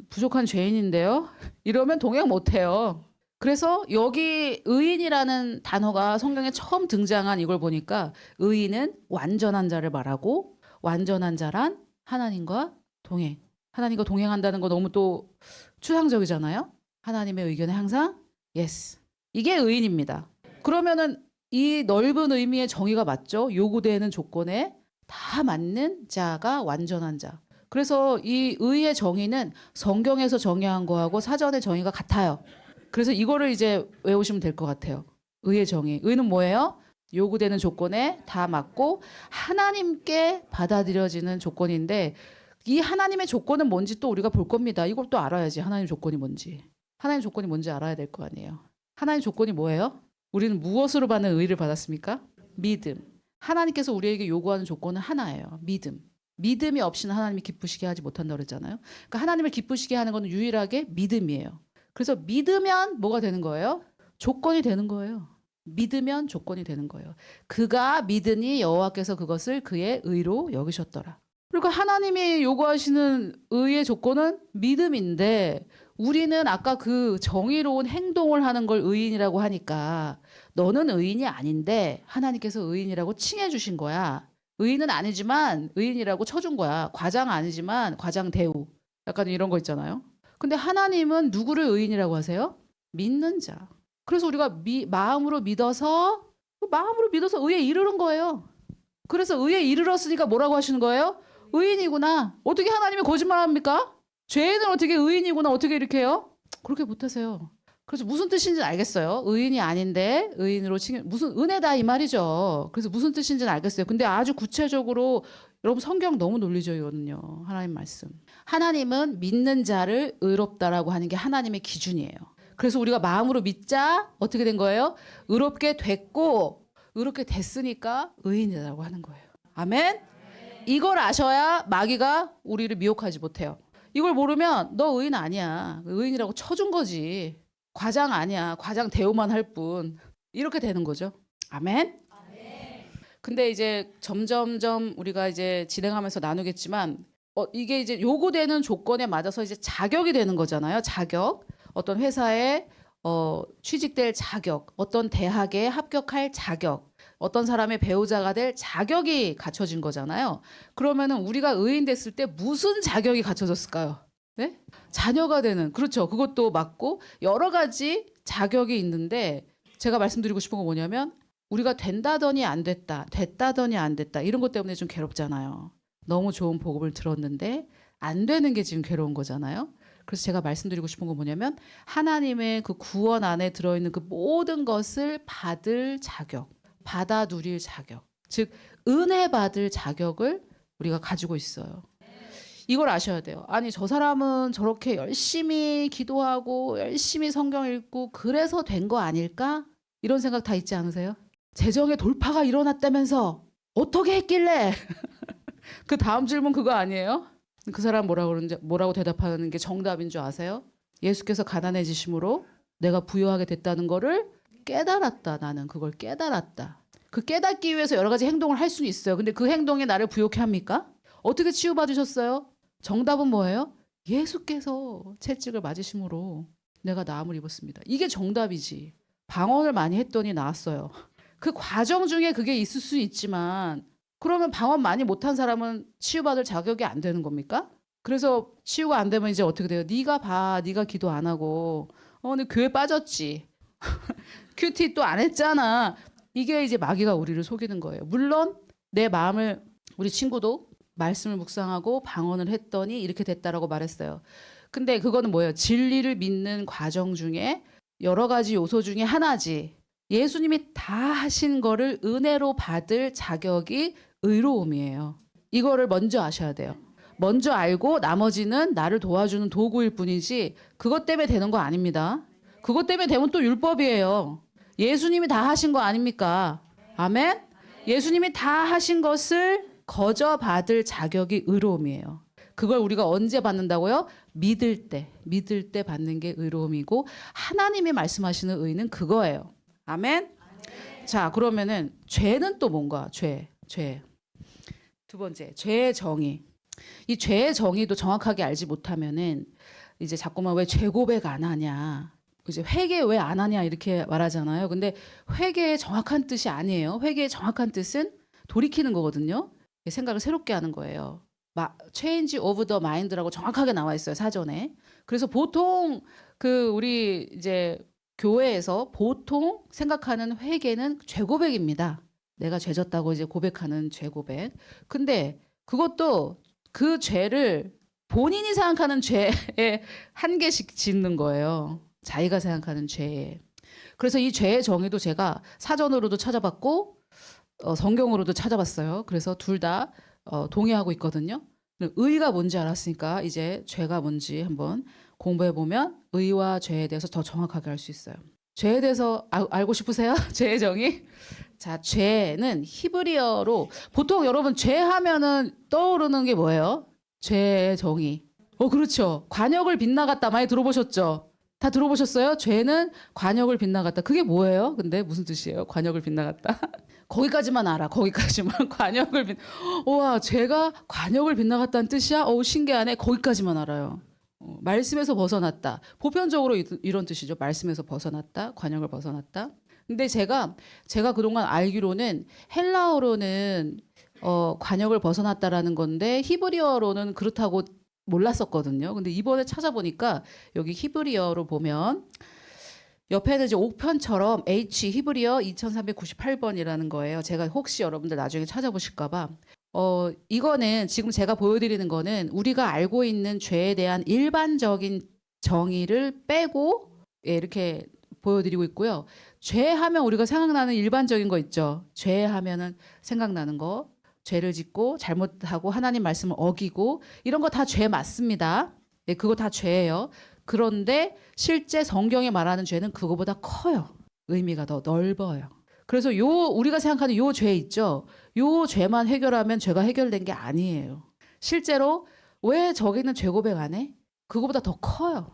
부족한 죄인인데요. 이러면 동행 못 해요. 그래서 여기 의인이라는 단어가 성경에 처음 등장한 이걸 보니까 의인은 완전한 자를 말하고 완전한 자란 하나님과 동행. 하나님과 동행한다는 거 너무 또 추상적이잖아요. 하나님의 의견에 항상 yes. 이게 의인입니다. 그러면은 이 넓은 의미의 정의가 맞죠? 요구되는 조건에 다 맞는 자가 완전한 자. 그래서 이 의의 정의는 성경에서 정의한 거하고 사전의 정의가 같아요. 그래서 이거를 이제 외우시면 될 것 같아요. 의의 정의. 의는 뭐예요? 요구되는 조건에 다 맞고 하나님께 받아들여지는 조건인데 이 하나님의 조건은 뭔지 또 우리가 볼 겁니다. 이걸 또 알아야지. 하나님 조건이 뭔지. 하나님 조건이 뭔지 알아야 될 거 아니에요. 하나님 조건이 뭐예요? 우리는 무엇으로 받는 의를 받았습니까? 믿음. 하나님께서 우리에게 요구하는 조건은 하나예요. 믿음. 믿음이 없이는 하나님이 기쁘시게 하지 못한다고 그랬잖아요. 그러니까 하나님을 기쁘시게 하는 건 유일하게 믿음이에요. 그래서 믿으면 뭐가 되는 거예요? 조건이 되는 거예요. 믿으면 조건이 되는 거예요. 그가 믿으니 여호와께서 그것을 그의 의로 여기셨더라. 그러니까 하나님이 요구하시는 의의 조건은 믿음인데 우리는 아까 그 정의로운 행동을 하는 걸 의인이라고 하니까 너는 의인이 아닌데 하나님께서 의인이라고 칭해 주신 거야. 의인은 아니지만 의인이라고 쳐준 거야. 과장 아니지만 과장 대우. 약간 이런 거 있잖아요. 근데 하나님은 누구를 의인이라고 하세요? 믿는 자. 그래서 우리가 마음으로 믿어서 의에 이르는 거예요. 그래서 의에 이르렀으니까 뭐라고 하시는 거예요? 의인이구나. 어떻게 하나님이 거짓말합니까? 죄인은 어떻게 의인이구나 어떻게 이렇게 해요? 그렇게 못하세요. 그래서 무슨 뜻인지는 알겠어요. 의인이 아닌데 의인으로 무슨 은혜다 이 말이죠. 그래서 무슨 뜻인지는 알겠어요. 근데 아주 구체적으로 여러분 성경 너무 논리적이거든요. 하나님 말씀. 하나님은 믿는 자를 의롭다라고 하는 게 하나님의 기준이에요. 그래서 우리가 마음으로 믿자 어떻게 된 거예요? 의롭게 됐고 의롭게 됐으니까 의인이라고 하는 거예요. 아멘? 이걸 아셔야 마귀가 우리를 미혹하지 못해요. 이걸 모르면 너 의인 아니야. 의인이라고 쳐준 거지. 과장 아니야. 과장 대우만 할 뿐. 이렇게 되는 거죠. 아멘? 근데 이제 점점점 우리가 이제 진행하면서 나누겠지만 이게 이제 요구되는 조건에 맞아서 이제 자격이 되는 거잖아요. 자격. 어떤 회사에 취직될 자격, 어떤 대학에 합격할 자격, 어떤 사람의 배우자가 될 자격이 갖춰진 거잖아요. 그러면은 우리가 의인 됐을 때 무슨 자격이 갖춰졌을까요? 네? 자녀가 되는, 그렇죠. 그것도 맞고 여러 가지 자격이 있는데 제가 말씀드리고 싶은 건 뭐냐면 우리가 된다더니 안 됐다, 됐다더니 안 됐다 이런 것 때문에 좀 괴롭잖아요. 너무 좋은 복음을 들었는데 안 되는 게 지금 괴로운 거잖아요. 그래서 제가 말씀드리고 싶은 건 뭐냐면 하나님의 그 구원 안에 들어있는 그 모든 것을 받을 자격, 받아 누릴 자격, 즉 은혜 받을 자격을 우리가 가지고 있어요. 이걸 아셔야 돼요. 아니 저 사람은 저렇게 열심히 기도하고 열심히 성경 읽고 그래서 된 거 아닐까? 이런 생각 다 있지 않으세요? 재정의 돌파가 일어났다면서 어떻게 했길래? 그 다음 질문 그거 아니에요? 그 사람 뭐라고 대답하는 게 정답인 줄 아세요? 예수께서 가난해지심으로 내가 부유하게 됐다는 거를 깨달았다. 나는 그걸 깨달았다. 그 깨닫기 위해서 여러 가지 행동을 할 수는 있어요. 근데 그 행동이 나를 부욕해 합니까? 어떻게 치유받으셨어요? 정답은 뭐예요? 예수께서 채찍을 맞으심으로 내가 나음을 입었습니다. 이게 정답이지. 방언을 많이 했더니 나았어요. 그 과정 중에 그게 있을 수 있지만 그러면 방언 많이 못한 사람은 치유받을 자격이 안 되는 겁니까? 그래서 치유가 안 되면 이제 어떻게 돼요? 네가 봐. 네가 기도 안 하고 근데 교회 빠졌지. 큐티 또 안 했잖아. 이게 이제 마귀가 우리를 속이는 거예요. 물론 내 마음을 우리 친구도 말씀을 묵상하고 방언을 했더니 이렇게 됐다라고 말했어요. 근데 그거는 뭐예요? 진리를 믿는 과정 중에 여러 가지 요소 중에 하나지. 예수님이 다 하신 거를 은혜로 받을 자격이 의로움이에요. 이거를 먼저 아셔야 돼요. 먼저 알고 나머지는 나를 도와주는 도구일 뿐이지 그것 때문에 되는 거 아닙니다. 그것 때문에 되면 또 율법이에요. 예수님이 다 하신 거 아닙니까? 아멘? 예수님이 다 하신 것을 거저 받을 자격이 의로움이에요. 그걸 우리가 언제 받는다고요? 믿을 때 받는 게 의로움이고 하나님이 말씀하시는 의는 그거예요. 아멘? 자, 그러면은 죄는 또 뭔가? 죄. 두 번째, 죄의 정의. 이 죄의 정의도 정확하게 알지 못하면은 이제 자꾸만 왜 죄 고백 안 하냐, 이제 회개 왜 안 하냐 이렇게 말하잖아요. 근데 회개의 정확한 뜻이 아니에요. 회개의 정확한 뜻은 돌이키는 거거든요. 생각을 새롭게 하는 거예요. change of the mind라고 정확하게 나와 있어요, 사전에. 그래서 보통 우리 이제 교회에서 보통 생각하는 회개는 죄 고백입니다. 내가 죄졌다고 이제 고백하는 죄 고백. 근데 그것도 그 죄를 본인이 생각하는 죄에 한 개씩 짓는 거예요. 자기가 생각하는 죄에. 그래서 이 죄의 정의도 제가 사전으로도 찾아봤고 성경으로도 찾아봤어요. 그래서 둘 다 동의하고 있거든요. 의가 뭔지 알았으니까 이제 죄가 뭔지 한번 공부해보면 의와 죄에 대해서 더 정확하게 알 수 있어요. 죄에 대해서 알고 싶으세요? 죄의 정의? 자, 죄는 히브리어로 보통 여러분 죄 하면은 떠오르는 게 뭐예요? 죄의 정의. 그렇죠. 관역을 빗나갔다 많이 들어보셨죠? 다 들어보셨어요? 죄는 관역을 빗나갔다. 그게 뭐예요? 근데 무슨 뜻이에요? 관역을 빗나갔다. 거기까지만 알아. 거기까지만. 우와, 죄가 관역을 빗나갔다는 뜻이야? 신기하네. 거기까지만 알아요. 말씀에서 벗어났다. 보편적으로 이런 뜻이죠. 말씀에서 벗어났다. 관역을 벗어났다. 근데 제가 그동안 알기로는 헬라어로는 관역을 벗어났다라는 건데 히브리어로는 그렇다고 몰랐었거든요. 근데 이번에 찾아보니까 여기 히브리어로 보면 옆에는 이제 옥편처럼 H 히브리어 2398번이라는 거예요. 제가 혹시 여러분들 나중에 찾아보실까봐. 이거는 지금 제가 보여드리는 거는 우리가 알고 있는 죄에 대한 일반적인 정의를 빼고 이렇게 보여드리고 있고요. 죄 하면 우리가 생각나는 일반적인 거 있죠. 죄 하면은 생각나는 거. 죄를 짓고 잘못하고 하나님 말씀을 어기고 이런 거 다 죄 맞습니다. 네, 그거 다 죄예요. 그런데 실제 성경에 말하는 죄는 그거보다 커요. 의미가 더 넓어요. 그래서 우리가 생각하는 요 죄 있죠. 요 죄만 해결하면 죄가 해결된 게 아니에요. 실제로 왜 저기는 죄 고백 안 해? 그거보다 더 커요.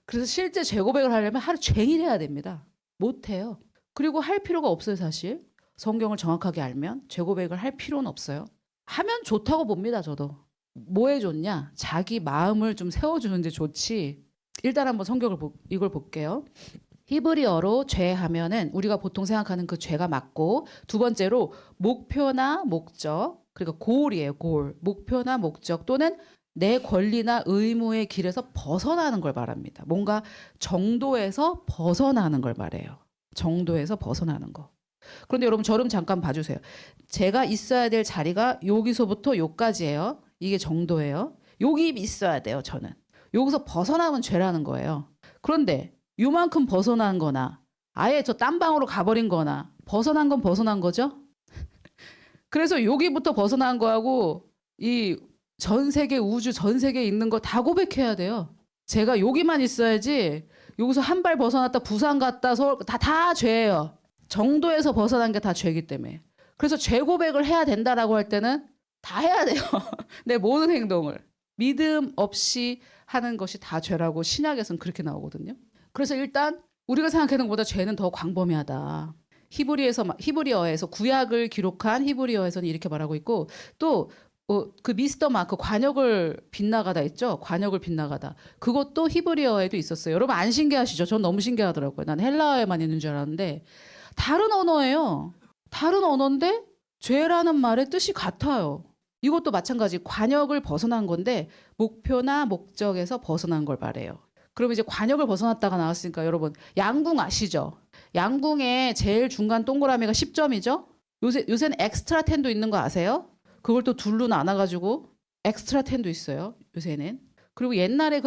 그래서 실제 죄 고백을 하려면 하루 종일 해야 됩니다. 못 해요. 그리고 할 필요가 없어요, 사실. 성경을 정확하게 알면 죄 고백을 할 필요는 없어요. 하면 좋다고 봅니다, 저도. 뭐에 좋냐? 자기 마음을 좀 세워주는 데 좋지. 일단 한번 이걸 볼게요. 히브리어로 죄 하면은 우리가 보통 생각하는 그 죄가 맞고, 두 번째로 목표나 목적, 그러니까 goal이에요, goal. 목표나 목적 또는 내 권리나 의무의 길에서 벗어나는 걸 말합니다. 뭔가 정도에서 벗어나는 걸 말해요. 정도에서 벗어나는 거. 그런데 여러분 저름 잠깐 봐주세요. 제가 있어야 될 자리가 여기서부터 여기까지예요. 이게 정도예요. 여기 있어야 돼요, 저는. 여기서 벗어나면 죄라는 거예요. 그런데 요만큼 벗어난 거나 아예 저 딴 방으로 가버린 거나 벗어난 건 벗어난 거죠. 그래서 여기부터 벗어난 거하고 이 전 세계 우주 전 세계에 있는 거 다 고백해야 돼요. 제가 여기만 있어야지 여기서 한 발 벗어났다 부산 갔다 서울 다 죄예요. 정도에서 벗어난 게 다 죄이기 때문에. 그래서 죄 고백을 해야 된다라고 할 때는 다 해야 돼요. 내 모든 행동을. 믿음 없이 하는 것이 다 죄라고 신약에서는 그렇게 나오거든요. 그래서 일단 우리가 생각하는 것보다 죄는 더 광범위하다. 히브리어에서 구약을 기록한 히브리어에서는 이렇게 말하고 있고, 또 그 미스터 마크 관역을 빗나가다 있죠. 관역을 빗나가다. 그것도 히브리어에도 있었어요. 여러분 안 신기하시죠? 전 너무 신기하더라고요. 난 헬라어에만 있는 줄 알았는데 다른 언어예요. 다른 언어인데 죄라는 말의 뜻이 같아요. 이것도 마찬가지 관역을 벗어난 건데 목표나 목적에서 벗어난 걸 말해요. 그럼 이제 관역을 벗어났다가 나왔으니까 여러분 양궁 아시죠? 양궁의 제일 중간 동그라미가 10점이죠? 요새는 엑스트라 10도 있는 거 아세요? 그걸 또 둘로 나눠가지고 엑스트라 10도 있어요. 요새는. 그리고 옛날에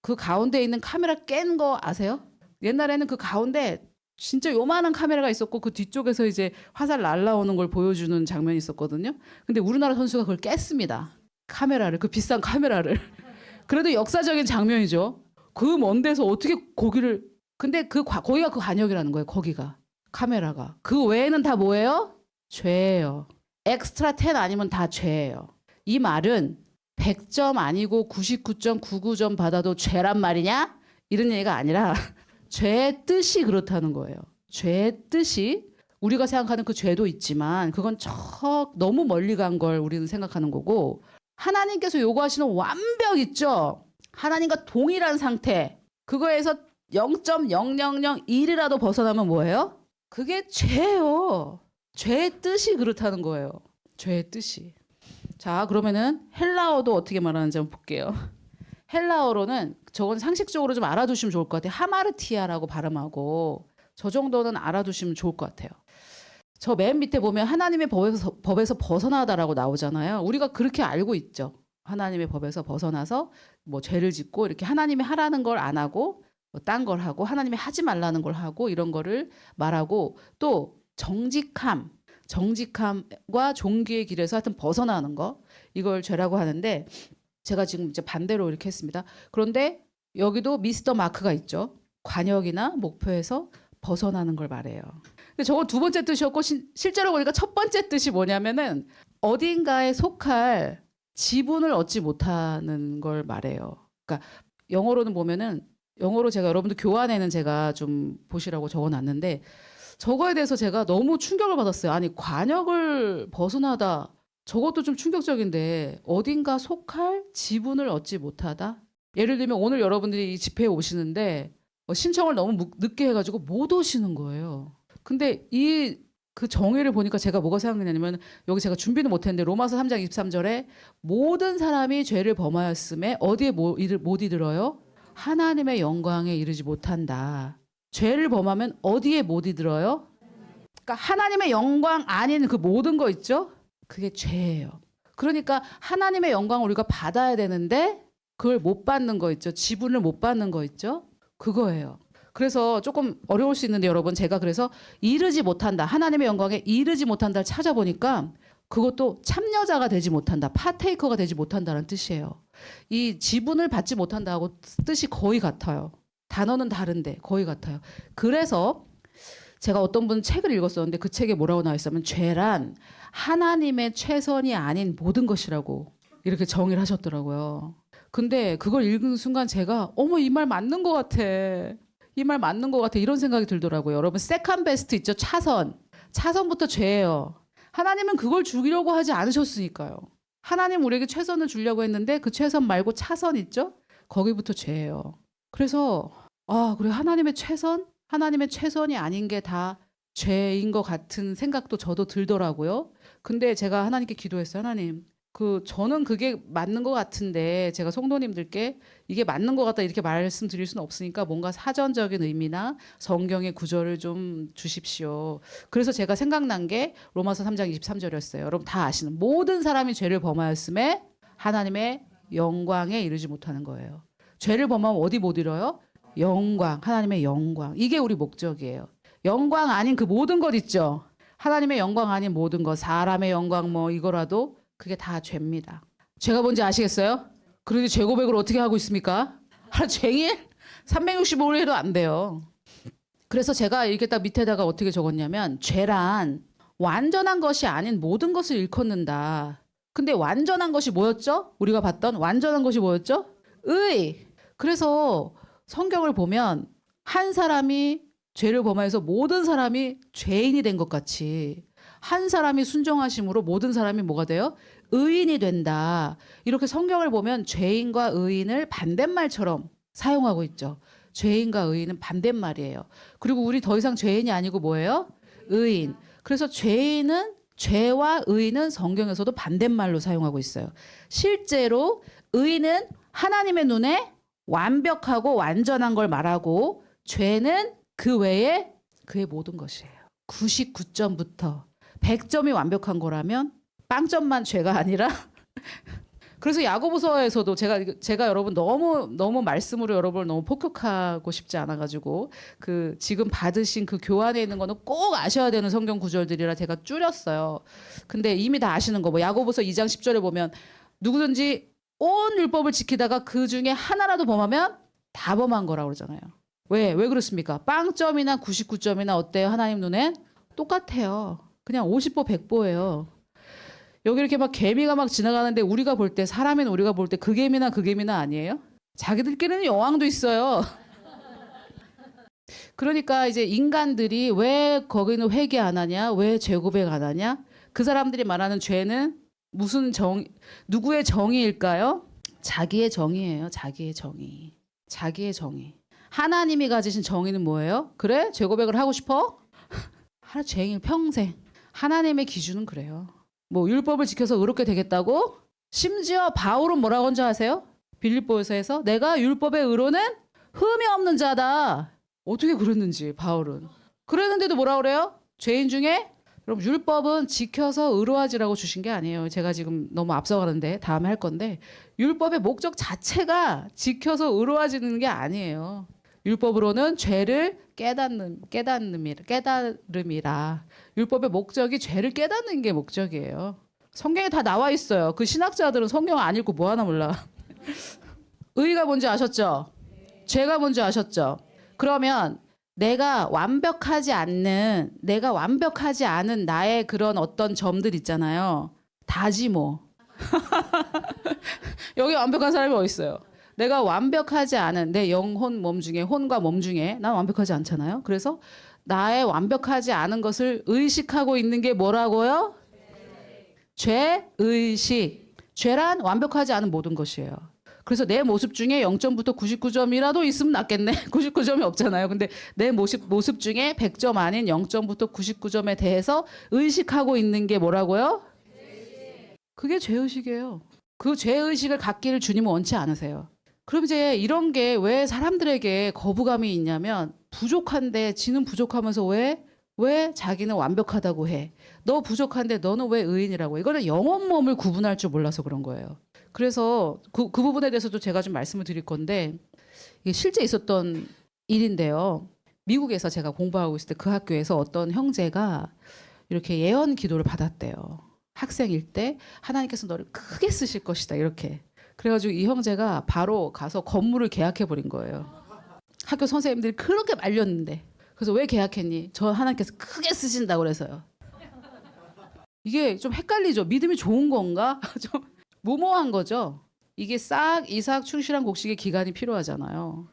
그 가운데 있는 카메라 깬 거 아세요? 옛날에는 그 가운데 진짜 요만한 카메라가 있었고 그 뒤쪽에서 이제 화살 날라오는 걸 보여주는 장면이 있었거든요. 근데 우리나라 선수가 그걸 깼습니다. 카메라를, 그 비싼 카메라를. 그래도 역사적인 장면이죠. 그 먼 데서 어떻게 거기를, 근데 거기가 그 관역이라는 거예요. 거기가. 카메라가. 그 외에는 다 뭐예요? 죄예요. 엑스트라 10 아니면 다 죄예요. 이 말은 100점 아니고 99.99점 받아도 죄란 말이냐? 이런 얘기가 아니라 죄의 뜻이 그렇다는 거예요. 죄의 뜻이 우리가 생각하는 그 죄도 있지만 그건 너무 멀리 간 걸 우리는 생각하는 거고 하나님께서 요구하시는 완벽 있죠? 하나님과 동일한 상태. 그거에서 0.0001이라도 벗어나면 뭐예요? 그게 죄예요. 죄의 뜻이 그렇다는 거예요. 죄의 뜻이. 자, 그러면은 헬라어도 어떻게 말하는지 한번 볼게요. 헬라어로는 저건 상식적으로 좀 알아두시면 좋을 것 같아요. 하마르티아라고 발음하고 저 정도는 알아두시면 좋을 것 같아요. 저 맨 밑에 보면 하나님의 법에서 벗어나다라고 나오잖아요. 우리가 그렇게 알고 있죠. 하나님의 법에서 벗어나서 뭐 죄를 짓고 이렇게 하나님이 하라는 걸 안 하고 뭐 딴 걸 하고 하나님이 하지 말라는 걸 하고 이런 거를 말하고 또 정직함과 종기의 길에서 하여튼 벗어나는 거 이걸 죄라고 하는데 제가 지금 이제 반대로 이렇게 했습니다. 그런데 여기도 미스터 마크가 있죠. 관역이나 목표에서 벗어나는 걸 말해요. 근데 저건 두 번째 뜻이었고 실제로 보니까 첫 번째 뜻이 뭐냐면은 어딘가에 속할 지분을 얻지 못하는 걸 말해요. 그러니까 영어로는 보면은 영어로 제가 여러분들 교환에는 제가 좀 보시라고 적어놨는데 저거에 대해서 제가 너무 충격을 받았어요. 아니 관역을 벗어나다 저것도 좀 충격적인데 어딘가 속할 지분을 얻지 못하다. 예를 들면 오늘 여러분들이 이 집회에 오시는데 신청을 너무 늦게 해가지고 못 오시는 거예요. 근데 그 정의를 보니까 제가 뭐가 생각나냐면 여기 제가 준비는 못했는데 로마서 3장 23절에 모든 사람이 죄를 범하였음에 어디에 못 이르러요? 하나님의 영광에 이르지 못한다. 죄를 범하면 어디에 못 이르러요? 그러니까 하나님의 영광 아닌 그 모든 거 있죠? 그게 죄예요. 그러니까 하나님의 영광을 우리가 받아야 되는데 그걸 못 받는 거 있죠? 지분을 못 받는 거 있죠? 그거예요. 그래서 조금 어려울 수 있는데 여러분 제가 그래서 이르지 못한다. 하나님의 영광에 이르지 못한다를 찾아보니까 그것도 참여자가 되지 못한다. 파테이커가 되지 못한다는 뜻이에요. 이 지분을 받지 못한다하고 뜻이 거의 같아요. 단어는 다른데 거의 같아요. 그래서 제가 어떤 분 책을 읽었었는데 그 책에 뭐라고 나와 있었냐면 죄란 하나님의 최선이 아닌 모든 것이라고 이렇게 정의를 하셨더라고요. 근데 그걸 읽은 순간 제가 어머 이 말 맞는 것 같아. 이 말 맞는 것 같아. 이런 생각이 들더라고요. 여러분 세컨 베스트 있죠? 차선부터 죄예요. 하나님은 그걸 주려고 하지 않으셨으니까요. 하나님 우리에게 최선을 주려고 했는데 그 최선 말고 차선 있죠? 거기부터 죄예요. 그래서 그래 하나님의 최선이 아닌 게 다 죄인 것 같은 생각도 저도 들더라고요. 근데 제가 하나님께 기도했어요. 하나님, 저는 그게 맞는 것 같은데 제가 성도님들께 이게 맞는 것 같다 이렇게 말씀드릴 수는 없으니까 뭔가 사전적인 의미나 성경의 구절을 좀 주십시오. 그래서 제가 생각난 게 로마서 3장 23절이었어요. 여러분 다 아시는 모든 사람이 죄를 범하였음에 하나님의 영광에 이르지 못하는 거예요. 죄를 범하면 어디 못 이뤄요? 영광, 하나님의 영광. 이게 우리 목적이에요. 영광 아닌 그 모든 것 있죠. 하나님의 영광 아닌 모든 것, 사람의 영광 뭐 이거라도 그게 다 죄입니다. 죄가 뭔지 아시겠어요? 그런데 죄 고백을 어떻게 하고 있습니까? 하루 종일 365일 해도 안 돼요. 그래서 제가 이렇게 딱 밑에다가 어떻게 적었냐면 죄란 완전한 것이 아닌 모든 것을 일컫는다. 근데 완전한 것이 뭐였죠? 우리가 봤던 완전한 것이 뭐였죠? 의. 그래서 성경을 보면 한 사람이 죄를 범하여서 모든 사람이 죄인이 된 것 같이 한 사람이 순종하심으로 모든 사람이 뭐가 돼요? 의인이 된다. 이렇게 성경을 보면 죄인과 의인을 반대말처럼 사용하고 있죠. 죄인과 의인은 반대말이에요. 그리고 우리 더 이상 죄인이 아니고 뭐예요? 의인. 그래서 죄와 의인은 성경에서도 반대말로 사용하고 있어요. 실제로 의인은 하나님의 눈에 완벽하고 완전한 걸 말하고 죄는 그 외에 그의 모든 것이에요. 99점부터 100점이 완벽한 거라면 빵점만 죄가 아니라 그래서 야고보서에서도 제가 여러분 너무 말씀으로 여러분을 너무 폭격하고 싶지 않아가지고 그 지금 받으신 그 교환에 있는 거는 꼭 아셔야 되는 성경 구절들이라 제가 줄였어요. 근데 이미 다 아시는 거 뭐 야고보서 2장 10절에 보면 누구든지 온 율법을 지키다가 그 중에 하나라도 범하면 다 범한 거라고 그러잖아요. 왜 그렇습니까? 빵점이나 99점이나 어때요? 하나님 눈엔 똑같아요. 그냥 50보 100보예요. 여기 이렇게 막 개미가 막 지나가는데 우리가 볼 때 사람인 우리가 볼 때 그 개미나 그 개미나 아니에요? 자기들끼리는 여왕도 있어요. 그러니까 이제 인간들이 왜 거기는 회개 안 하냐? 왜 죄 고백 안 하냐? 그 사람들이 말하는 죄는 누구의 정의일까요? 자기의 정의예요. 자기의 정의. 자기의 정의. 하나님이 가지신 정의는 뭐예요? 그래? 죄 고백을 하고 싶어? 하나 죄인 평생. 하나님의 기준은 그래요. 뭐 율법을 지켜서 의롭게 되겠다고? 심지어 바울은 뭐라고 한지 아세요? 빌립보서에서 내가 율법의 의로는 흠이 없는 자다. 어떻게 그랬는지 바울은. 그랬는데도 뭐라 그래요? 죄인 중에 여러분 율법은 지켜서 의로워지라고 주신 게 아니에요. 제가 지금 너무 앞서가는데 다음에 할 건데 율법의 목적 자체가 지켜서 의로워지는 게 아니에요. 율법으로는 죄를 깨달음이라. 율법의 목적이 죄를 깨닫는 게 목적이에요. 성경에 다 나와 있어요. 그 신학자들은 성경 안 읽고 뭐 하나 몰라. 의가 뭔지 아셨죠? 죄가 뭔지 아셨죠? 그러면 내가 완벽하지 않은 나의 그런 어떤 점들 있잖아요. 다지 뭐. 여기 완벽한 사람이 어디 있어요? 내가 완벽하지 않은 내 영혼 몸 중에 혼과 몸 중에 난 완벽하지 않잖아요. 그래서 나의 완벽하지 않은 것을 의식하고 있는 게 뭐라고요? 죄의식. 죄란 완벽하지 않은 모든 것이에요. 그래서 내 모습 중에 0점부터 99점이라도 있으면 낫겠네. 99점이 없잖아요. 근데 내 모습 중에 100점 아닌 0점부터 99점에 대해서 의식하고 있는 게 뭐라고요? 그게 죄의식이에요. 그 죄의식을 갖기를 주님은 원치 않으세요. 그럼 이제 이런 게 왜 사람들에게 거부감이 있냐면 부족한데 지는 부족하면서 왜 자기는 완벽하다고 해. 너 부족한데 너는 왜 의인이라고 해. 이거는 영혼 몸을 구분할 줄 몰라서 그런 거예요. 그래서 그 부분에 대해서도 제가 좀 말씀을 드릴 건데 이게 실제 있었던 일인데요. 미국에서 제가 공부하고 있을 때 그 학교에서 어떤 형제가 이렇게 예언 기도를 받았대요. 학생일 때 하나님께서 너를 크게 쓰실 것이다 이렇게. 그래가지고 이 형제가 바로 가서 건물을 계약해버린 거예요. 학교 선생님들이 그렇게 말렸는데. 그래서 왜 계약했니? 저 하나님께서 크게 쓰신다고 그래서요. 이게 좀 헷갈리죠. 믿음이 좋은 건가? 좀 무모한 거죠. 이게 싹 이삭 충실한 곡식의 기간이 필요하잖아요.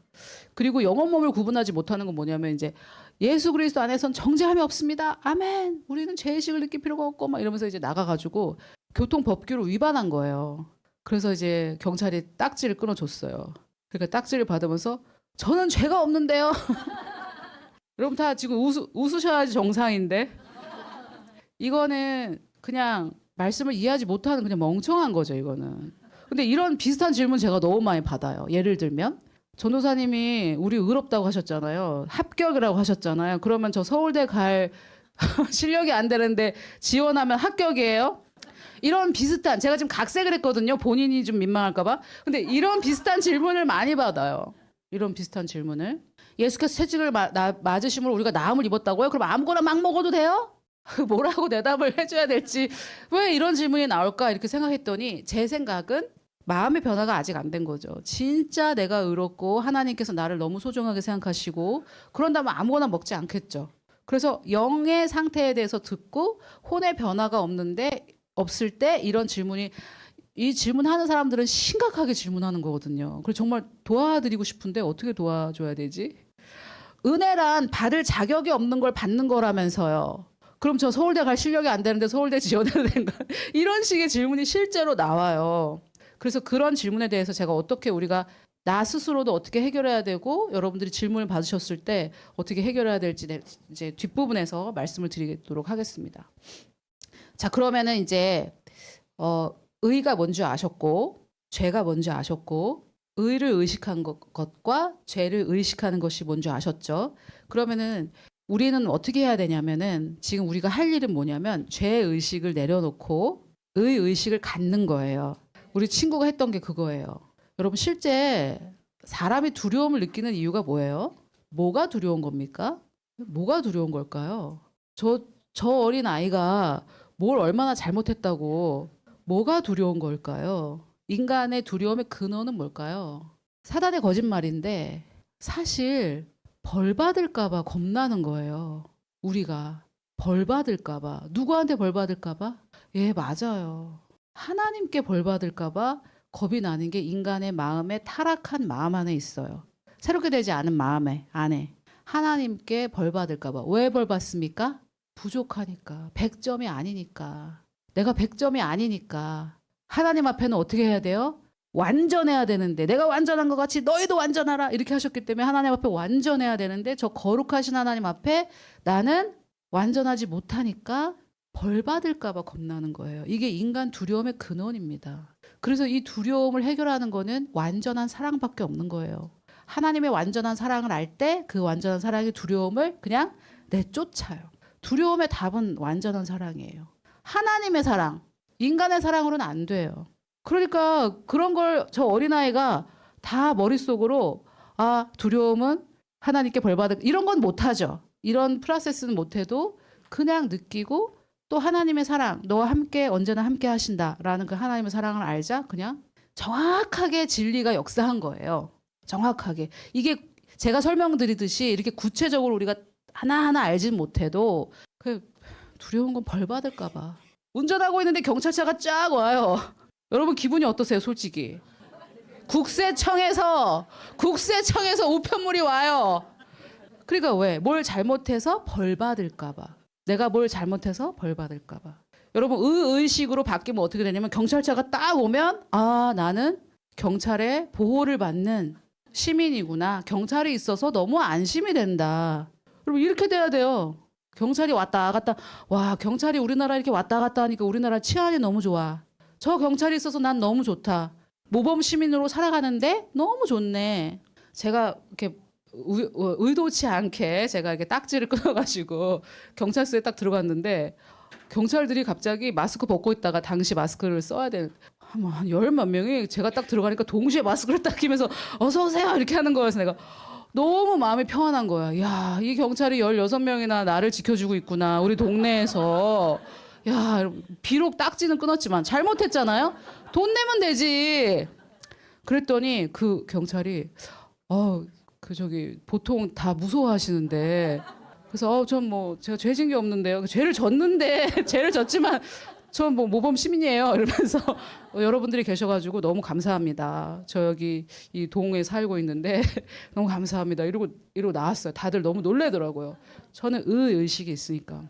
그리고 영혼 몸을 구분하지 못하는 건 뭐냐면 이제 예수 그리스도 안에선 정죄함이 없습니다. 아멘. 우리는 죄의식을 느낄 필요가 없고 막 이러면서 이제 나가가지고 교통법규를 위반한 거예요. 그래서 이제 경찰이 딱지를 끊어줬어요. 그러니까 딱지를 받으면서 저는 죄가 없는데요. 여러분 다 지금 웃으셔야지 정상인데. 이거는 그냥 말씀을 이해하지 못하는 그냥 멍청한 거죠, 이거는. 근데 이런 비슷한 질문 제가 너무 많이 받아요. 예를 들면 전도사님이 우리 의롭다고 하셨잖아요. 합격이라고 하셨잖아요. 그러면 저 서울대 갈 실력이 안 되는데 지원하면 합격이에요? 이런 비슷한 제가 지금 각색을 했거든요. 본인이 좀 민망할까 봐. 근데 이런 비슷한 질문을 많이 받아요. 이런 비슷한 질문을. 예수께서 채찍을 맞으심으로 우리가 나음을 입었다고요? 그럼 아무거나 막 먹어도 돼요? 뭐라고 대답을 해줘야 될지 왜 이런 질문이 나올까 이렇게 생각했더니 제 생각은 마음의 변화가 아직 안 된 거죠. 진짜 내가 의롭고 하나님께서 나를 너무 소중하게 생각하시고 그런다면 아무거나 먹지 않겠죠. 그래서 영의 상태에 대해서 듣고 혼의 변화가 없을 때 이런 질문이 이 질문하는 사람들은 심각하게 질문하는 거거든요. 그래서 정말 도와드리고 싶은데 어떻게 도와줘야 되지? 은혜란 받을 자격이 없는 걸 받는 거라면서요. 그럼 저 서울대 갈 실력이 안 되는데 서울대 지원해도 된가? 이런 식의 질문이 실제로 나와요. 그래서 그런 질문에 대해서 제가 어떻게 우리가 나 스스로도 어떻게 해결해야 되고 여러분들이 질문을 받으셨을 때 어떻게 해결해야 될지 이제 뒷부분에서 말씀을 드리도록 하겠습니다. 자, 그러면은 이제 의가 뭔지 아셨고 죄가 뭔지 아셨고 의를 의식한 것과 죄를 의식하는 것이 뭔지 아셨죠? 그러면은 우리는 어떻게 해야 되냐면은 지금 우리가 할 일은 뭐냐면 죄 의식을 내려놓고 의 의식을 갖는 거예요. 우리 친구가 했던 게 그거예요. 여러분 실제 사람이 두려움을 느끼는 이유가 뭐예요? 뭐가 두려운 겁니까? 뭐가 두려운 걸까요? 저 어린 아이가 뭘 얼마나 잘못했다고 뭐가 두려운 걸까요? 인간의 두려움의 근원은 뭘까요? 사단의 거짓말인데 사실 벌 받을까 봐 겁나는 거예요. 우리가 벌 받을까 봐. 누구한테 벌 받을까 봐? 예, 맞아요. 하나님께 벌 받을까 봐 겁이 나는 게 인간의 마음에 타락한 마음 안에 있어요. 새롭게 되지 않은 마음에 안에 하나님께 벌 받을까 봐. 왜 벌 받습니까? 부족하니까. 100점이 아니니까. 내가 100점이 아니니까. 하나님 앞에는 어떻게 해야 돼요? 완전해야 되는데 내가 완전한 것 같이 너희도 완전하라 이렇게 하셨기 때문에 하나님 앞에 완전해야 되는데 저 거룩하신 하나님 앞에 나는 완전하지 못하니까 벌 받을까 봐 겁나는 거예요. 이게 인간 두려움의 근원입니다. 그래서 이 두려움을 해결하는 거는 완전한 사랑밖에 없는 거예요. 하나님의 완전한 사랑을 알 때 그 완전한 사랑의 두려움을 그냥 내쫓아요. 두려움의 답은 완전한 사랑이에요. 하나님의 사랑, 인간의 사랑으로는 안 돼요. 그러니까 그런 걸 저 어린아이가 다 머릿속으로 아 두려움은 하나님께 벌 받을 이런 건 못하죠. 이런 프로세스는 못해도 그냥 느끼고 또 하나님의 사랑 너와 함께 언제나 함께 하신다라는 그 하나님의 사랑을 알자 그냥 정확하게 진리가 역사한 거예요. 정확하게. 이게 제가 설명드리듯이 이렇게 구체적으로 우리가 하나하나 알진 못해도 그 두려운 건 벌 받을까 봐. 운전하고 있는데 경찰차가 쫙 와요. 여러분 기분이 어떠세요, 솔직히? 국세청에서 우편물이 와요. 그러니까 왜? 뭘 잘못해서 벌 받을까 봐. 내가 뭘 잘못해서 벌 받을까 봐. 여러분 의식으로 바뀌면 어떻게 되냐면 경찰차가 딱 오면 아, 나는 경찰의 보호를 받는 시민이구나. 경찰이 있어서 너무 안심이 된다. 여러분 이렇게 돼야 돼요. 경찰이 왔다 갔다. 와, 경찰이 우리나라 이렇게 왔다 갔다 하니까 우리나라 치안이 너무 좋아. 저 경찰이 있어서 난 너무 좋다. 모범 시민으로 살아가는데 너무 좋네. 제가 이렇게 의도치 않게 제가 이렇게 딱지를 끊어가지고 경찰서에 딱 들어갔는데 경찰들이 갑자기 마스크 벗고 있다가 당시 마스크를 써야 되는 한 열몇 명이 제가 딱 들어가니까 동시에 마스크를 딱 끼면서 어서 오세요 이렇게 하는 거여서 내가 너무 마음이 평안한 거야. 야, 이 경찰이 16명이나 나를 지켜주고 있구나. 우리 동네에서. 야, 비록 딱지는 끊었지만 잘못했잖아요. 돈 내면 되지. 그랬더니 그 경찰이 보통 다 무서워하시는데 그래서 전 뭐 제가 죄 진 게 없는데요. 죄를 졌는데 죄를 졌지만 전 뭐 모범 시민이에요. 이러면서 여러분들이 계셔가지고 너무 감사합니다. 저 여기 이 동에 살고 있는데 너무 감사합니다. 이러고 나왔어요. 다들 너무 놀래더라고요. 저는 의식이 있으니까.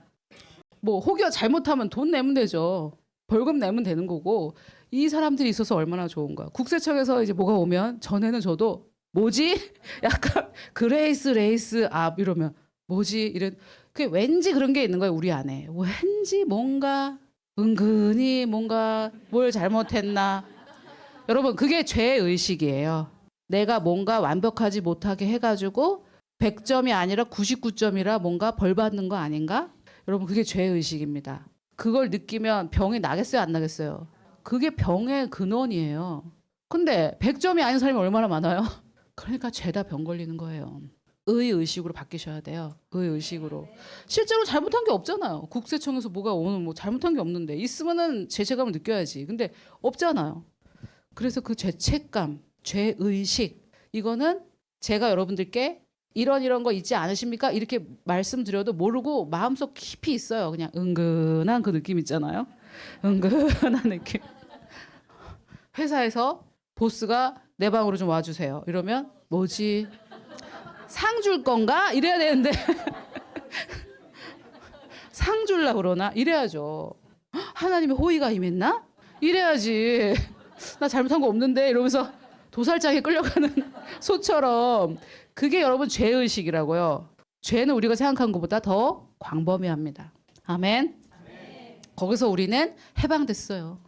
뭐 혹여 잘못하면 돈 내면 되죠. 벌금 내면 되는 거고 이 사람들이 있어서 얼마나 좋은가. 국세청에서 이제 뭐가 오면 전에는 저도 뭐지? 약간 그레이스 레이스 앞 이러면 뭐지? 이런 그게 왠지 그런 게 있는 거예요. 우리 안에. 왠지 뭔가 은근히 뭔가 뭘 잘못했나. 여러분 그게 죄의식이에요. 내가 뭔가 완벽하지 못하게 해가지고 100점이 아니라 99점이라 뭔가 벌 받는 거 아닌가? 여러분 그게 죄의식입니다. 그걸 느끼면 병이 나겠어요 안 나겠어요? 그게 병의 근원이에요. 근데 100점이 아닌 사람이 얼마나 많아요? 그러니까 죄다 병 걸리는 거예요. 의식으로 바뀌셔야 돼요. 의식으로. 실제로 잘못한 게 없잖아요. 국세청에서 뭐가 오늘 뭐 잘못한 게 없는데 있으면은 죄책감을 느껴야지. 근데 없잖아요. 그래서 그 죄책감, 죄의식 이거는 제가 여러분들께 이런 거 있지 않으십니까? 이렇게 말씀드려도 모르고 마음속 깊이 있어요. 그냥 은근한 그 느낌 있잖아요. 은근한 느낌. 회사에서 보스가 내 방으로 좀 와주세요. 이러면 뭐지? 상 줄 건가? 이래야 되는데 상 줄라 그러나? 이래야죠. 하나님의 호의가 임했나? 이래야지. 나 잘못한 거 없는데 이러면서 도살장에 끌려가는 소처럼 그게 여러분 죄의식이라고요. 죄는 우리가 생각한 것보다 더 광범위합니다. 아멘. 거기서 우리는 해방됐어요.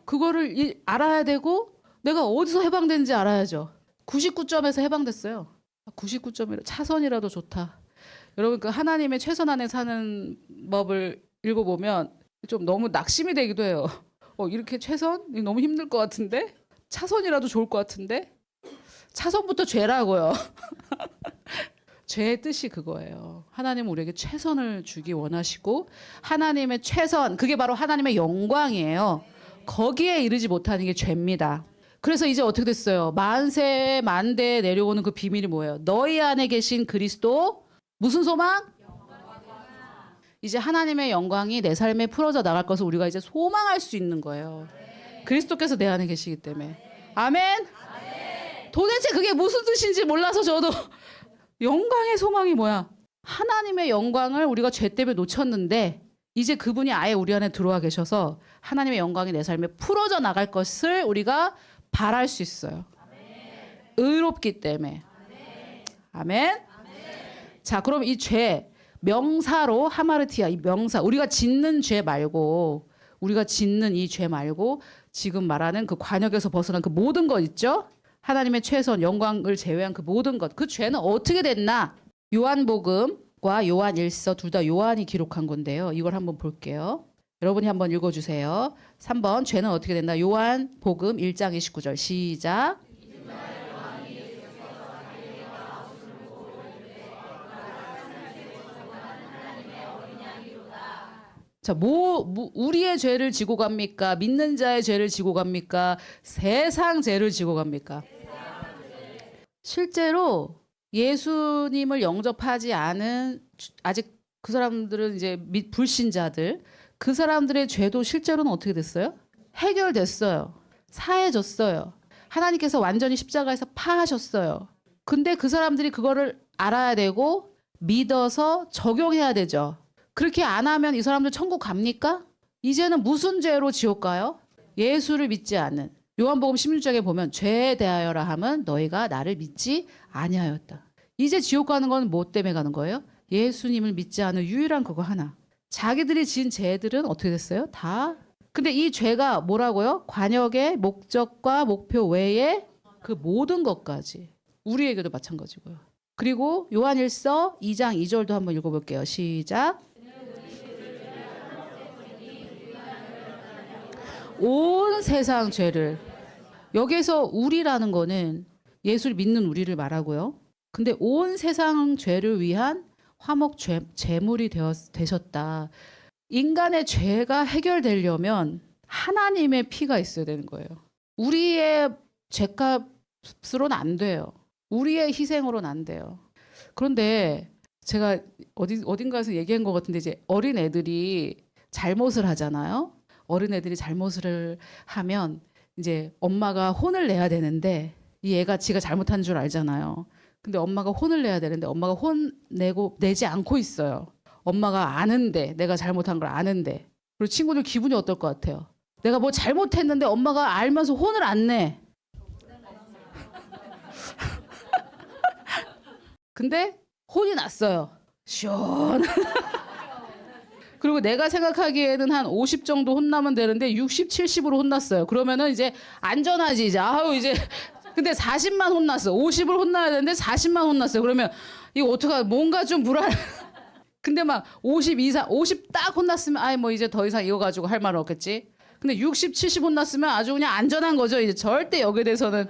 그거를 알아야 되고 내가 어디서 해방되는지 알아야죠. 99점에서 해방됐어요. 99점이라 차선이라도 좋다. 여러분 그 하나님의 최선 안에 사는 법을 읽어보면 좀 너무 낙심이 되기도 해요. 이렇게 최선? 너무 힘들 것 같은데? 차선이라도 좋을 것 같은데? 차선부터 죄라고요. 죄의 뜻이 그거예요. 하나님은 우리에게 최선을 주기 원하시고 하나님의 최선, 그게 바로 하나님의 영광이에요. 거기에 이르지 못하는 게 죄입니다. 그래서 이제 어떻게 됐어요? 만세 만대에 내려오는 그 비밀이 뭐예요? 너희 안에 계신 그리스도 무슨 소망? 이제 하나님의 영광이 내 삶에 풀어져 나갈 것을 우리가 이제 소망할 수 있는 거예요. 그리스도께서 내 안에 계시기 때문에. 아멘? 도대체 그게 무슨 뜻인지 몰라서 저도 영광의 소망이 뭐야? 하나님의 영광을 우리가 죄 때문에 놓쳤는데 이제 그분이 아예 우리 안에 들어와 계셔서 하나님의 영광이 내 삶에 풀어져 나갈 것을 우리가 바랄 수 있어요. 의롭기 때문에. 아멘? 자, 그럼 이 죄, 명사로 하마르티아, 이 명사, 우리가 짓는 죄 말고 우리가 짓는 이 죄 말고 지금 말하는 그 관역에서 벗어난 그 모든 것 있죠? 하나님의 최선, 영광을 제외한 그 모든 것. 그 죄는 어떻게 됐나? 요한복음과 요한일서 둘 다 요한이 기록한 건데요. 이걸 한번 볼게요. 여러분이 한번 읽어주세요. 3번 죄는 어떻게 됐나? 요한복음 1장 29절 시작. 자, 우리의 죄를 지고 갑니까? 믿는 자의 죄를 지고 갑니까? 세상 죄를 지고 갑니까? 실제로 예수님을 영접하지 않은 아직 그 사람들은 이제 불신자들, 그 사람들의 죄도 실제로는 어떻게 됐어요? 해결됐어요. 사해졌어요. 하나님께서 완전히 십자가에서 파하셨어요. 근데 그 사람들이 그거를 알아야 되고 믿어서 적용해야 되죠. 그렇게 안 하면 이 사람들 천국 갑니까? 이제는 무슨 죄로 지옥 가요? 예수를 믿지 않는. 요한복음 16장에 보면 죄에 대하여라 함은 너희가 나를 믿지 아니하였다. 이제 지옥 가는 건 뭐 때문에 가는 거예요? 예수님을 믿지 않은 유일한 그거 하나. 자기들이 지은 죄들은 어떻게 됐어요? 다. 근데 이 죄가 뭐라고요? 관역의 목적과 목표 외에 그 모든 것까지. 우리에게도 마찬가지고요. 그리고 요한일서 2장 2절도 한번 읽어볼게요. 시작. 온 세상 죄를. 여기서 우리라는 거는 예수를 믿는 우리를 말하고요. 근데 온 세상 죄를 위한 화목 제물이 되셨다. 인간의 죄가 해결되려면 하나님의 피가 있어야 되는 거예요. 우리의 죄값으로는 안 돼요. 우리의 희생으로는 안 돼요. 그런데 제가 어딘가에서 얘기한 것 같은데 이제 어린 애들이 잘못을 하잖아요. 어린 애들이 잘못을 하면 이제 엄마가 혼을 내야 되는데 이 애가 지가 잘못한 줄 알잖아요. 근데 엄마가 혼을 내야 되는데 엄마가 내지 않고 있어요. 엄마가 아는데, 내가 잘못한 걸 아는데. 그리고 친구들 기분이 어떨 것 같아요? 내가 뭐 잘못했는데 엄마가 알면서 혼을 안 내. 근데 혼이 났어요. 시원. 그리고 내가 생각하기에는 한 50 정도 혼나면 되는데 60, 70으로 혼났어요. 그러면은 이제 안전하지 이제. 아유 이제. 근데 40만 혼났어. 50을 혼나야 되는데 40만 혼났어요. 그러면 이거 어떡하? 뭔가 좀 불안. 근데 막 50 이상, 50 딱 혼났으면 아이 뭐 이제 더 이상 이거 가지고 할 말은 없겠지. 근데 60, 70 혼났으면 아주 그냥 안전한 거죠. 이제 절대 여기에 대해서는.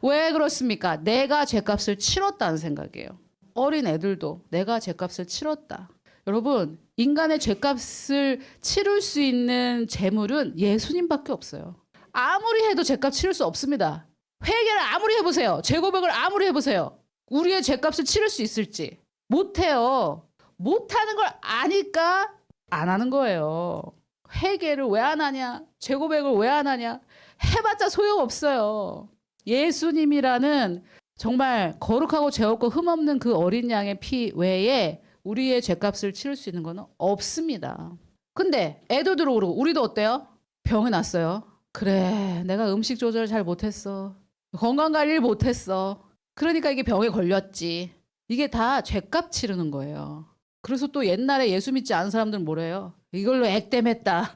왜 그렇습니까? 내가 죄값을 치렀다는 생각이에요. 어린 애들도 내가 죄값을 치렀다. 여러분, 인간의 죄값을 치를 수 있는 재물은 예수님밖에 없어요. 아무리 해도 죄값 치를 수 없습니다. 회개를 아무리 해보세요. 죄고백을 아무리 해보세요. 우리의 죄값을 치를 수 있을지. 못해요. 못하는 걸 아니까 안 하는 거예요. 회개를 왜 안 하냐? 죄고백을 왜 안 하냐? 해봤자 소용없어요. 예수님이라는 정말 거룩하고 죄 없고 흠없는 그 어린 양의 피 외에 우리의 죄값을 치를 수 있는 건 없습니다. 근데 애들도 그러고 우리도 어때요? 병이 났어요. 그래, 내가 음식 조절 잘 못했어. 건강관리를 못했어. 그러니까 이게 병에 걸렸지. 이게 다 죄값 치르는 거예요. 그래서 또 옛날에 예수 믿지 않은 사람들은 뭐래요? 이걸로 액땜했다.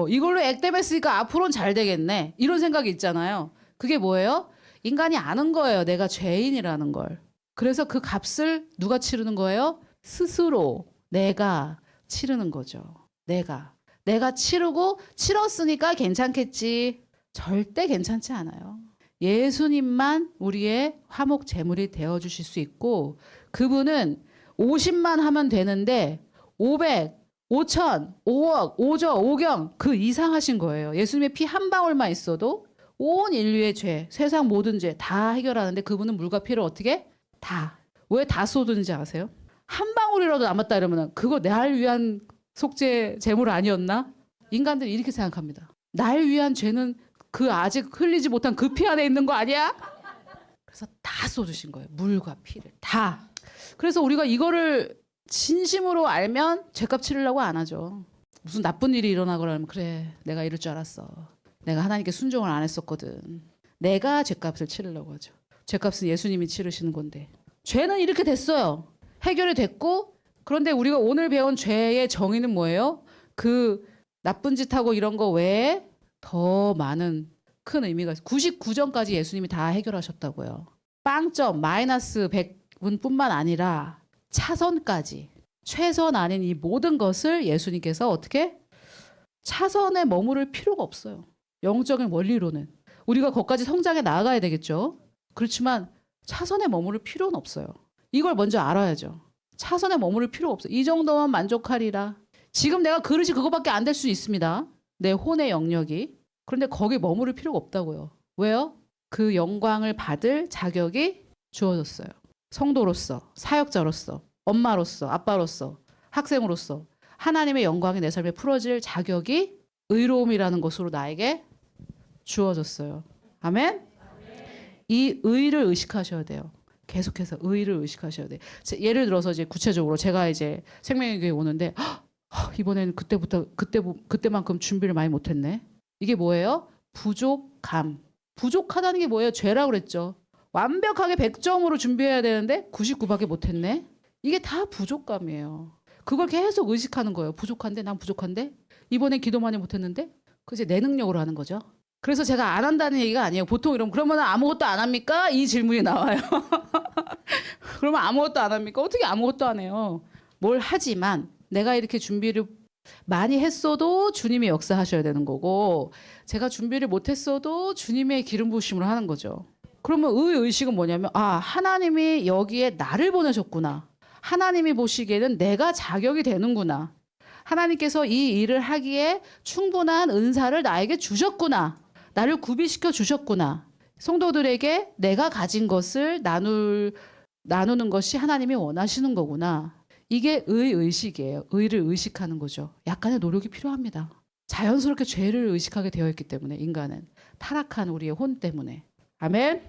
이걸로 액땜했으니까 앞으로는 잘 되겠네. 이런 생각이 있잖아요. 그게 뭐예요? 인간이 아는 거예요. 내가 죄인이라는 걸. 그래서 그 값을 누가 치르는 거예요? 스스로 내가 치르는 거죠. 내가 치렀으니까 괜찮겠지. 절대 괜찮지 않아요. 예수님만 우리의 화목 제물이 되어주실 수 있고, 그분은 50만 하면 되는데 500, 5천, 5억, 5조, 5경 그 이상 하신 거예요. 예수님의 피 한 방울만 있어도 온 인류의 죄, 세상 모든 죄 다 해결하는데 그분은 물과 피를 어떻게? 다. 왜 다 쏟는지 아세요? 한 방울이라도 남았다 이러면 그거 날 위한 속죄 제물 아니었나? 인간들이 이렇게 생각합니다. 날 위한 죄는 그 아직 흘리지 못한 그 피 안에 있는 거 아니야? 그래서 다 쏟으신 거예요. 물과 피를 다. 그래서 우리가 이거를 진심으로 알면 죄값 치르려고 안 하죠. 무슨 나쁜 일이 일어나거나 하면 그래 내가 이럴 줄 알았어. 내가 하나님께 순종을 안 했었거든. 내가 죄값을 치르려고 하죠. 죄값은 예수님이 치르시는 건데. 죄는 이렇게 됐어요. 해결이 됐고, 그런데 우리가 오늘 배운 죄의 정의는 뭐예요? 그 나쁜 짓 하고 이런 거 외에 더 많은 큰 의미가 있어요. 99점까지 예수님이 다 해결하셨다고요. 빵점 마이너스 100분뿐만 아니라 차선까지, 최선 아닌 이 모든 것을 예수님께서 어떻게? 차선에 머무를 필요가 없어요. 영적인 원리로는. 우리가 거기까지 성장해 나아가야 되겠죠. 그렇지만 차선에 머무를 필요는 없어요. 이걸 먼저 알아야죠. 차선에 머무를 필요가 없어요. 이 정도만 만족하리라. 지금 내가 그릇이 그거밖에 안 될 수 있습니다. 내 혼의 영역이. 그런데 거기 머무를 필요가 없다고요. 왜요? 그 영광을 받을 자격이 주어졌어요. 성도로서, 사역자로서, 엄마로서, 아빠로서, 학생으로서 하나님의 영광이 내 삶에 풀어질 자격이 의로움이라는 것으로 나에게 주어졌어요. 아멘? 이 의를 의식하셔야 돼요. 계속해서 의를 의식하셔야 돼요. 예를 들어서 이제 구체적으로 제가 이제 생명의 교회 오는데 이번에는 그때만큼 준비를 많이 못했네. 이게 뭐예요? 부족감. 부족하다는 게 뭐예요? 죄라고 그랬죠. 완벽하게 100점으로 준비해야 되는데 99밖에 못했네. 이게 다 부족감이에요. 그걸 계속 의식하는 거예요. 부족한데 난 부족한데 이번에 기도 많이 못했는데 그게 내 능력으로 하는 거죠. 그래서 제가 안 한다는 얘기가 아니에요. 보통 그러면 아무것도 안 합니까? 이 질문이 나와요. 그러면 아무것도 안 합니까? 어떻게 아무것도 안 해요? 뭘 하지만 내가 이렇게 준비를 많이 했어도 주님이 역사하셔야 되는 거고, 제가 준비를 못했어도 주님의 기름 부으심으로 하는 거죠. 그러면 의식은 뭐냐면 하나님이 여기에 나를 보내셨구나. 하나님이 보시기에는 내가 자격이 되는구나. 하나님께서 이 일을 하기에 충분한 은사를 나에게 주셨구나. 나를 구비시켜 주셨구나. 성도들에게 내가 가진 것을 나누는 것이 하나님이 원하시는 거구나. 이게 의식이에요. 의를 의식하는 거죠. 약간의 노력이 필요합니다. 자연스럽게 죄를 의식하게 되어 있기 때문에 인간은 타락한 우리의 혼 때문에. 아멘.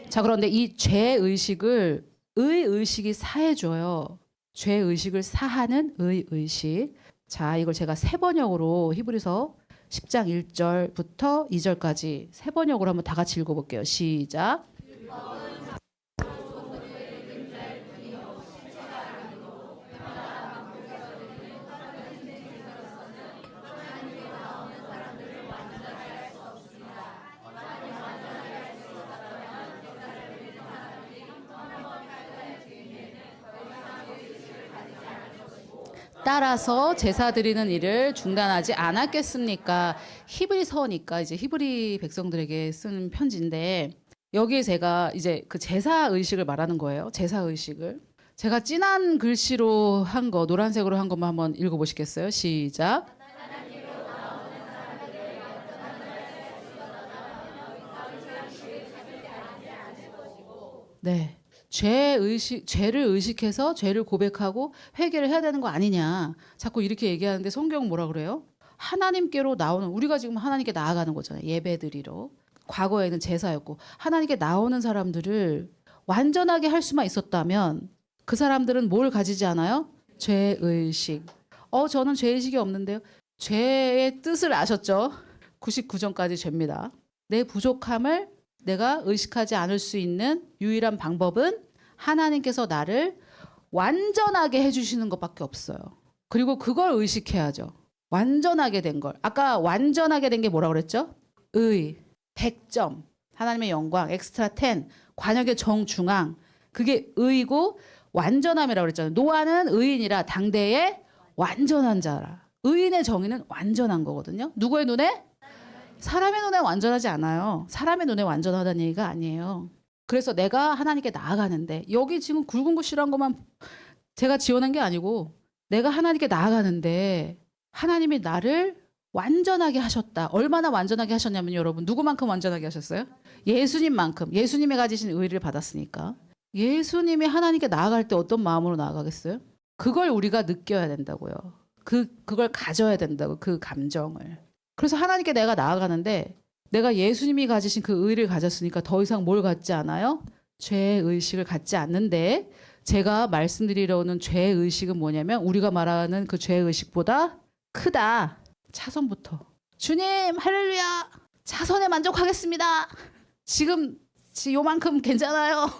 자, 그런데 이 죄의식을 의의식이 사해줘요. 죄의식을 사하는 의의식. 자, 이걸 제가 세 번역으로 히브리서 10장 1절부터 2절까지 세 번역으로 한번 다 같이 읽어볼게요. 시작. 따라서 제사 드리는 일을 중단하지 않았겠습니까? 히브리서니까 이제 히브리 백성들에게 쓴 편지인데, 여기에 제가 이제 그 제사 의식을 말하는 거예요. 제사 의식을. 제가 진한 글씨로 한 거, 노란색으로 한 것만 한번 읽어보시겠어요? 시작. 네. 죄를 의식해서 죄를 고백하고 회개를 해야 되는 거 아니냐. 자꾸 이렇게 얘기하는데 성경은 뭐라 그래요? 하나님께로 나오는, 우리가 지금 하나님께 나아가는 거잖아요. 예배드리러. 과거에는 제사였고, 하나님께 나오는 사람들을 완전하게 할 수만 있었다면 그 사람들은 뭘 가지지 않아요? 죄의식. 저는 죄의식이 없는데요. 죄의 뜻을 아셨죠? 99점까지 죄입니다. 내 부족함을 내가 의식하지 않을 수 있는 유일한 방법은 하나님께서 나를 완전하게 해주시는 것밖에 없어요. 그리고 그걸 의식해야죠. 완전하게 된 걸. 아까 완전하게 된 게 뭐라고 그랬죠? 100점. 하나님의 영광, 엑스트라 10, 관역의 정중앙. 그게 의고 완전함이라고 그랬잖아요. 노아는 의인이라 당대의 완전한 자라. 의인의 정의는 완전한 거거든요. 누구의 눈에? 사람의 눈에 완전하지 않아요. 사람의 눈에 완전하다는 얘기가 아니에요. 그래서 내가 하나님께 나아가는데 여기 지금 굵은 글씨란 것만 제가 지어낸 게 아니고 내가 하나님께 나아가는데 하나님이 나를 완전하게 하셨다. 얼마나 완전하게 하셨냐면 여러분 누구만큼 완전하게 하셨어요? 예수님만큼. 예수님이 가지신 의를 받았으니까. 예수님이 하나님께 나아갈 때 어떤 마음으로 나아가겠어요? 그걸 우리가 느껴야 된다고요. 그걸 가져야 된다고, 그 감정을. 그래서 하나님께 내가 나아가는데 내가 예수님이 가지신 그 의를 가졌으니까 더 이상 뭘 갖지 않아요? 죄의 의식을 갖지 않는데 제가 말씀드리려는 죄의 의식은 뭐냐면 우리가 말하는 그 죄의 의식보다 크다. 차선부터. 주님 할렐루야. 차선에 만족하겠습니다. 지금 요만큼 괜찮아요.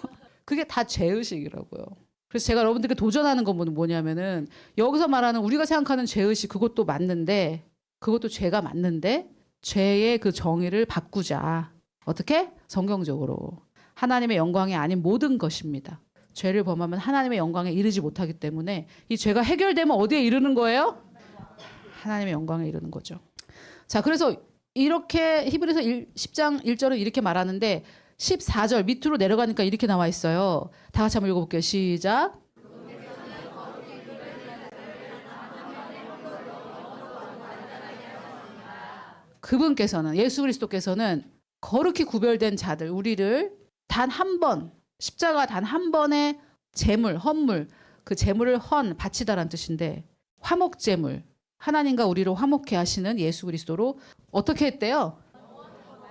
그게 다 죄의식이라고요. 그래서 제가 여러분들께 도전하는 건 뭐냐면은 여기서 말하는 우리가 생각하는 죄의식 그것도 맞는데 그것도 죄가 맞는데 죄의 그 정의를 바꾸자. 어떻게? 성경적으로. 하나님의 영광이 아닌 모든 것입니다. 죄를 범하면 하나님의 영광에 이르지 못하기 때문에 이 죄가 해결되면 어디에 이르는 거예요? 하나님의 영광에 이르는 거죠. 자, 그래서 이렇게 히브리서 10장 1절은 이렇게 말하는데 14절 밑으로 내려가니까 이렇게 나와 있어요. 다 같이 한번 읽어볼게요. 시작. 그분께서는 예수 그리스도께서는 거룩히 구별된 자들 우리를 단 한 번 십자가 단 한 번의 제물 헌물 그 제물을 바치다란 뜻인데 화목 제물 하나님과 우리로 화목케 하시는 예수 그리스도로 어떻게 했대요?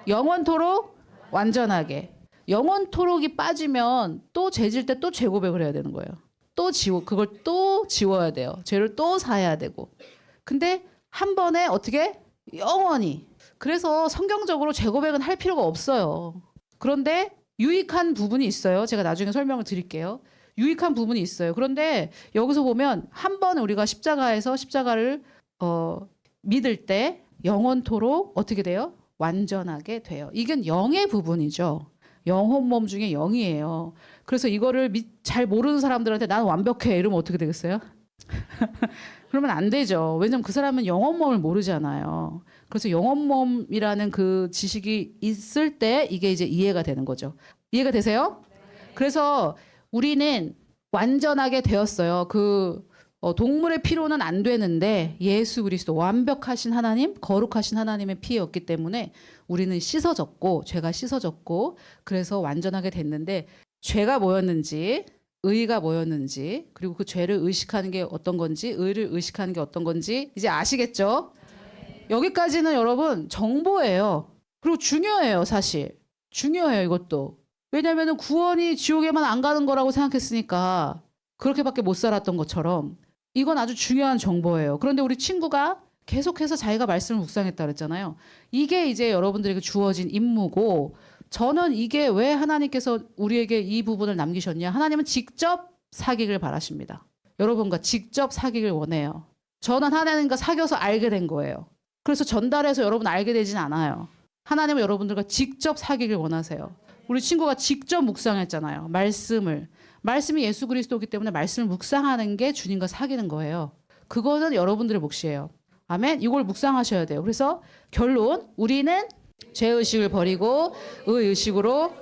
영원토록 완전하게. 영원토록이 빠지면 또 죄질 때 또 죄 고백을 해야 되는 거예요. 그걸 또 지워야 돼요. 죄를 또 사야 되고. 근데 한 번에 어떻게? 영원히. 그래서 성경적으로 죄 고백은 할 필요가 없어요. 그런데 유익한 부분이 있어요. 제가 나중에 설명을 드릴게요. 유익한 부분이 있어요. 그런데 여기서 보면 한 번 우리가 십자가를 믿을 때 영원토록 어떻게 돼요? 완전하게 돼요. 이건 영의 부분이죠. 영혼 몸 중에 영이에요. 그래서 이거를 잘 모르는 사람들한테 나는 완벽해 이러면 어떻게 되겠어요? 그러면 안 되죠. 왜냐면 그 사람은 영혼 몸을 모르잖아요. 그래서 영혼 몸이라는 그 지식이 있을 때 이게 이제 이해가 되는 거죠. 이해가 되세요? 그래서 우리는 완전하게 되었어요. 동물의 피로는 안 되는데 예수 그리스도 완벽하신 하나님, 거룩하신 하나님의 피였기 때문에 우리는 씻어졌고 죄가 씻어졌고 그래서 완전하게 됐는데 죄가 뭐였는지 의가 뭐였는지 그리고 그 죄를 의식하는 게 어떤 건지 의를 의식하는 게 어떤 건지 이제 아시겠죠? 여기까지는 여러분 정보예요. 그리고 중요해요. 사실. 중요해요. 이것도. 왜냐하면 구원이 지옥에만 안 가는 거라고 생각했으니까 그렇게밖에 못 살았던 것처럼 이건 아주 중요한 정보예요. 그런데 우리 친구가 계속해서 자기가 말씀을 묵상했다 그랬잖아요. 이게 이제 여러분들에게 주어진 임무고 저는 이게 왜 하나님께서 우리에게 이 부분을 남기셨냐. 하나님은 직접 사귀길 바라십니다. 여러분과 직접 사귀길 원해요. 저는 하나님과 사귀어서 알게 된 거예요. 그래서 전달해서 여러분 알게 되진 않아요. 하나님은 여러분들과 직접 사귀길 원하세요. 우리 친구가 직접 묵상했잖아요. 말씀이 예수 그리스도이기 때문에 말씀을 묵상하는 게 주님과 사귀는 거예요. 그거는 여러분들의 몫이에요. 아멘. 이걸 묵상하셔야 돼요. 그래서 결론 우리는 죄의식을 버리고 의의식으로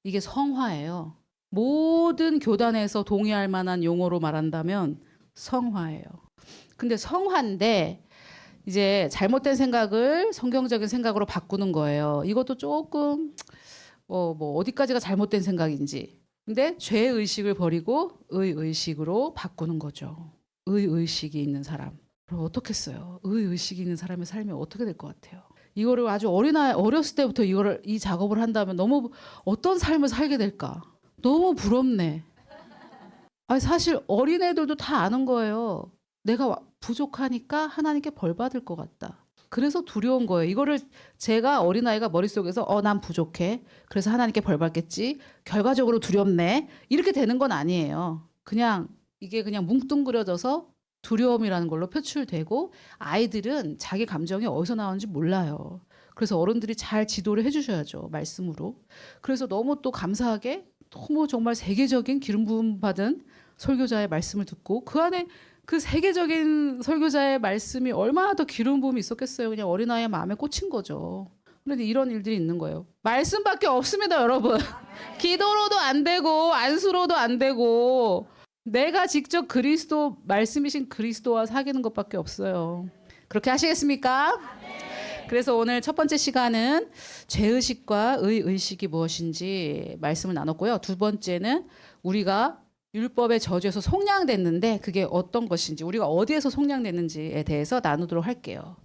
이게 성화예요. 모든 교단에서 동의할 만한 용어로 말한다면 성화예요. 근데 성화인데 이제 잘못된 생각을 성경적인 생각으로 바꾸는 거예요. 이것도 조금 어디까지가 잘못된 생각인지. 근데 죄의식을 버리고 의의식으로 바꾸는 거죠. 의의식이 있는 사람. 그럼 어떻겠어요? 의의식이 있는 사람의 삶이 어떻게 될 것 같아요? 이거를 아주 어렸을 때부터 이 작업을 한다면 너무 어떤 삶을 살게 될까? 너무 부럽네. 아니, 사실 어린애들도 다 아는 거예요. 내가 부족하니까 하나님께 벌 받을 것 같다. 그래서 두려운 거예요. 이거를 제가 어린아이가 머릿속에서 난 부족해. 그래서 하나님께 벌 받겠지. 결과적으로 두렵네. 이렇게 되는 건 아니에요. 이게 그냥 뭉뚱그려져서 두려움이라는 걸로 표출되고 아이들은 자기 감정이 어디서 나오는지 몰라요. 그래서 어른들이 잘 지도를 해주셔야죠. 말씀으로. 그래서 너무 또 감사하게 너무 정말 세계적인 기름 부음 받은 설교자의 말씀을 듣고 그 안에 그 세계적인 설교자의 말씀이 얼마나 더 기름 부음이 있었겠어요. 그냥 어린아이의 마음에 꽂힌 거죠. 그런데 이런 일들이 있는 거예요. 말씀밖에 없습니다, 여러분. 기도로도 안 되고 안수로도 안 되고 내가 직접 그리스도 말씀이신 그리스도와 사귀는 것밖에 없어요. 그렇게 하시겠습니까? 그래서 오늘 첫 번째 시간은 죄의식과 의의식이 무엇인지 말씀을 나눴고요. 두 번째는 우리가 율법의 저주에서 속량됐는데 그게 어떤 것인지 우리가 어디에서 속량됐는지에 대해서 나누도록 할게요.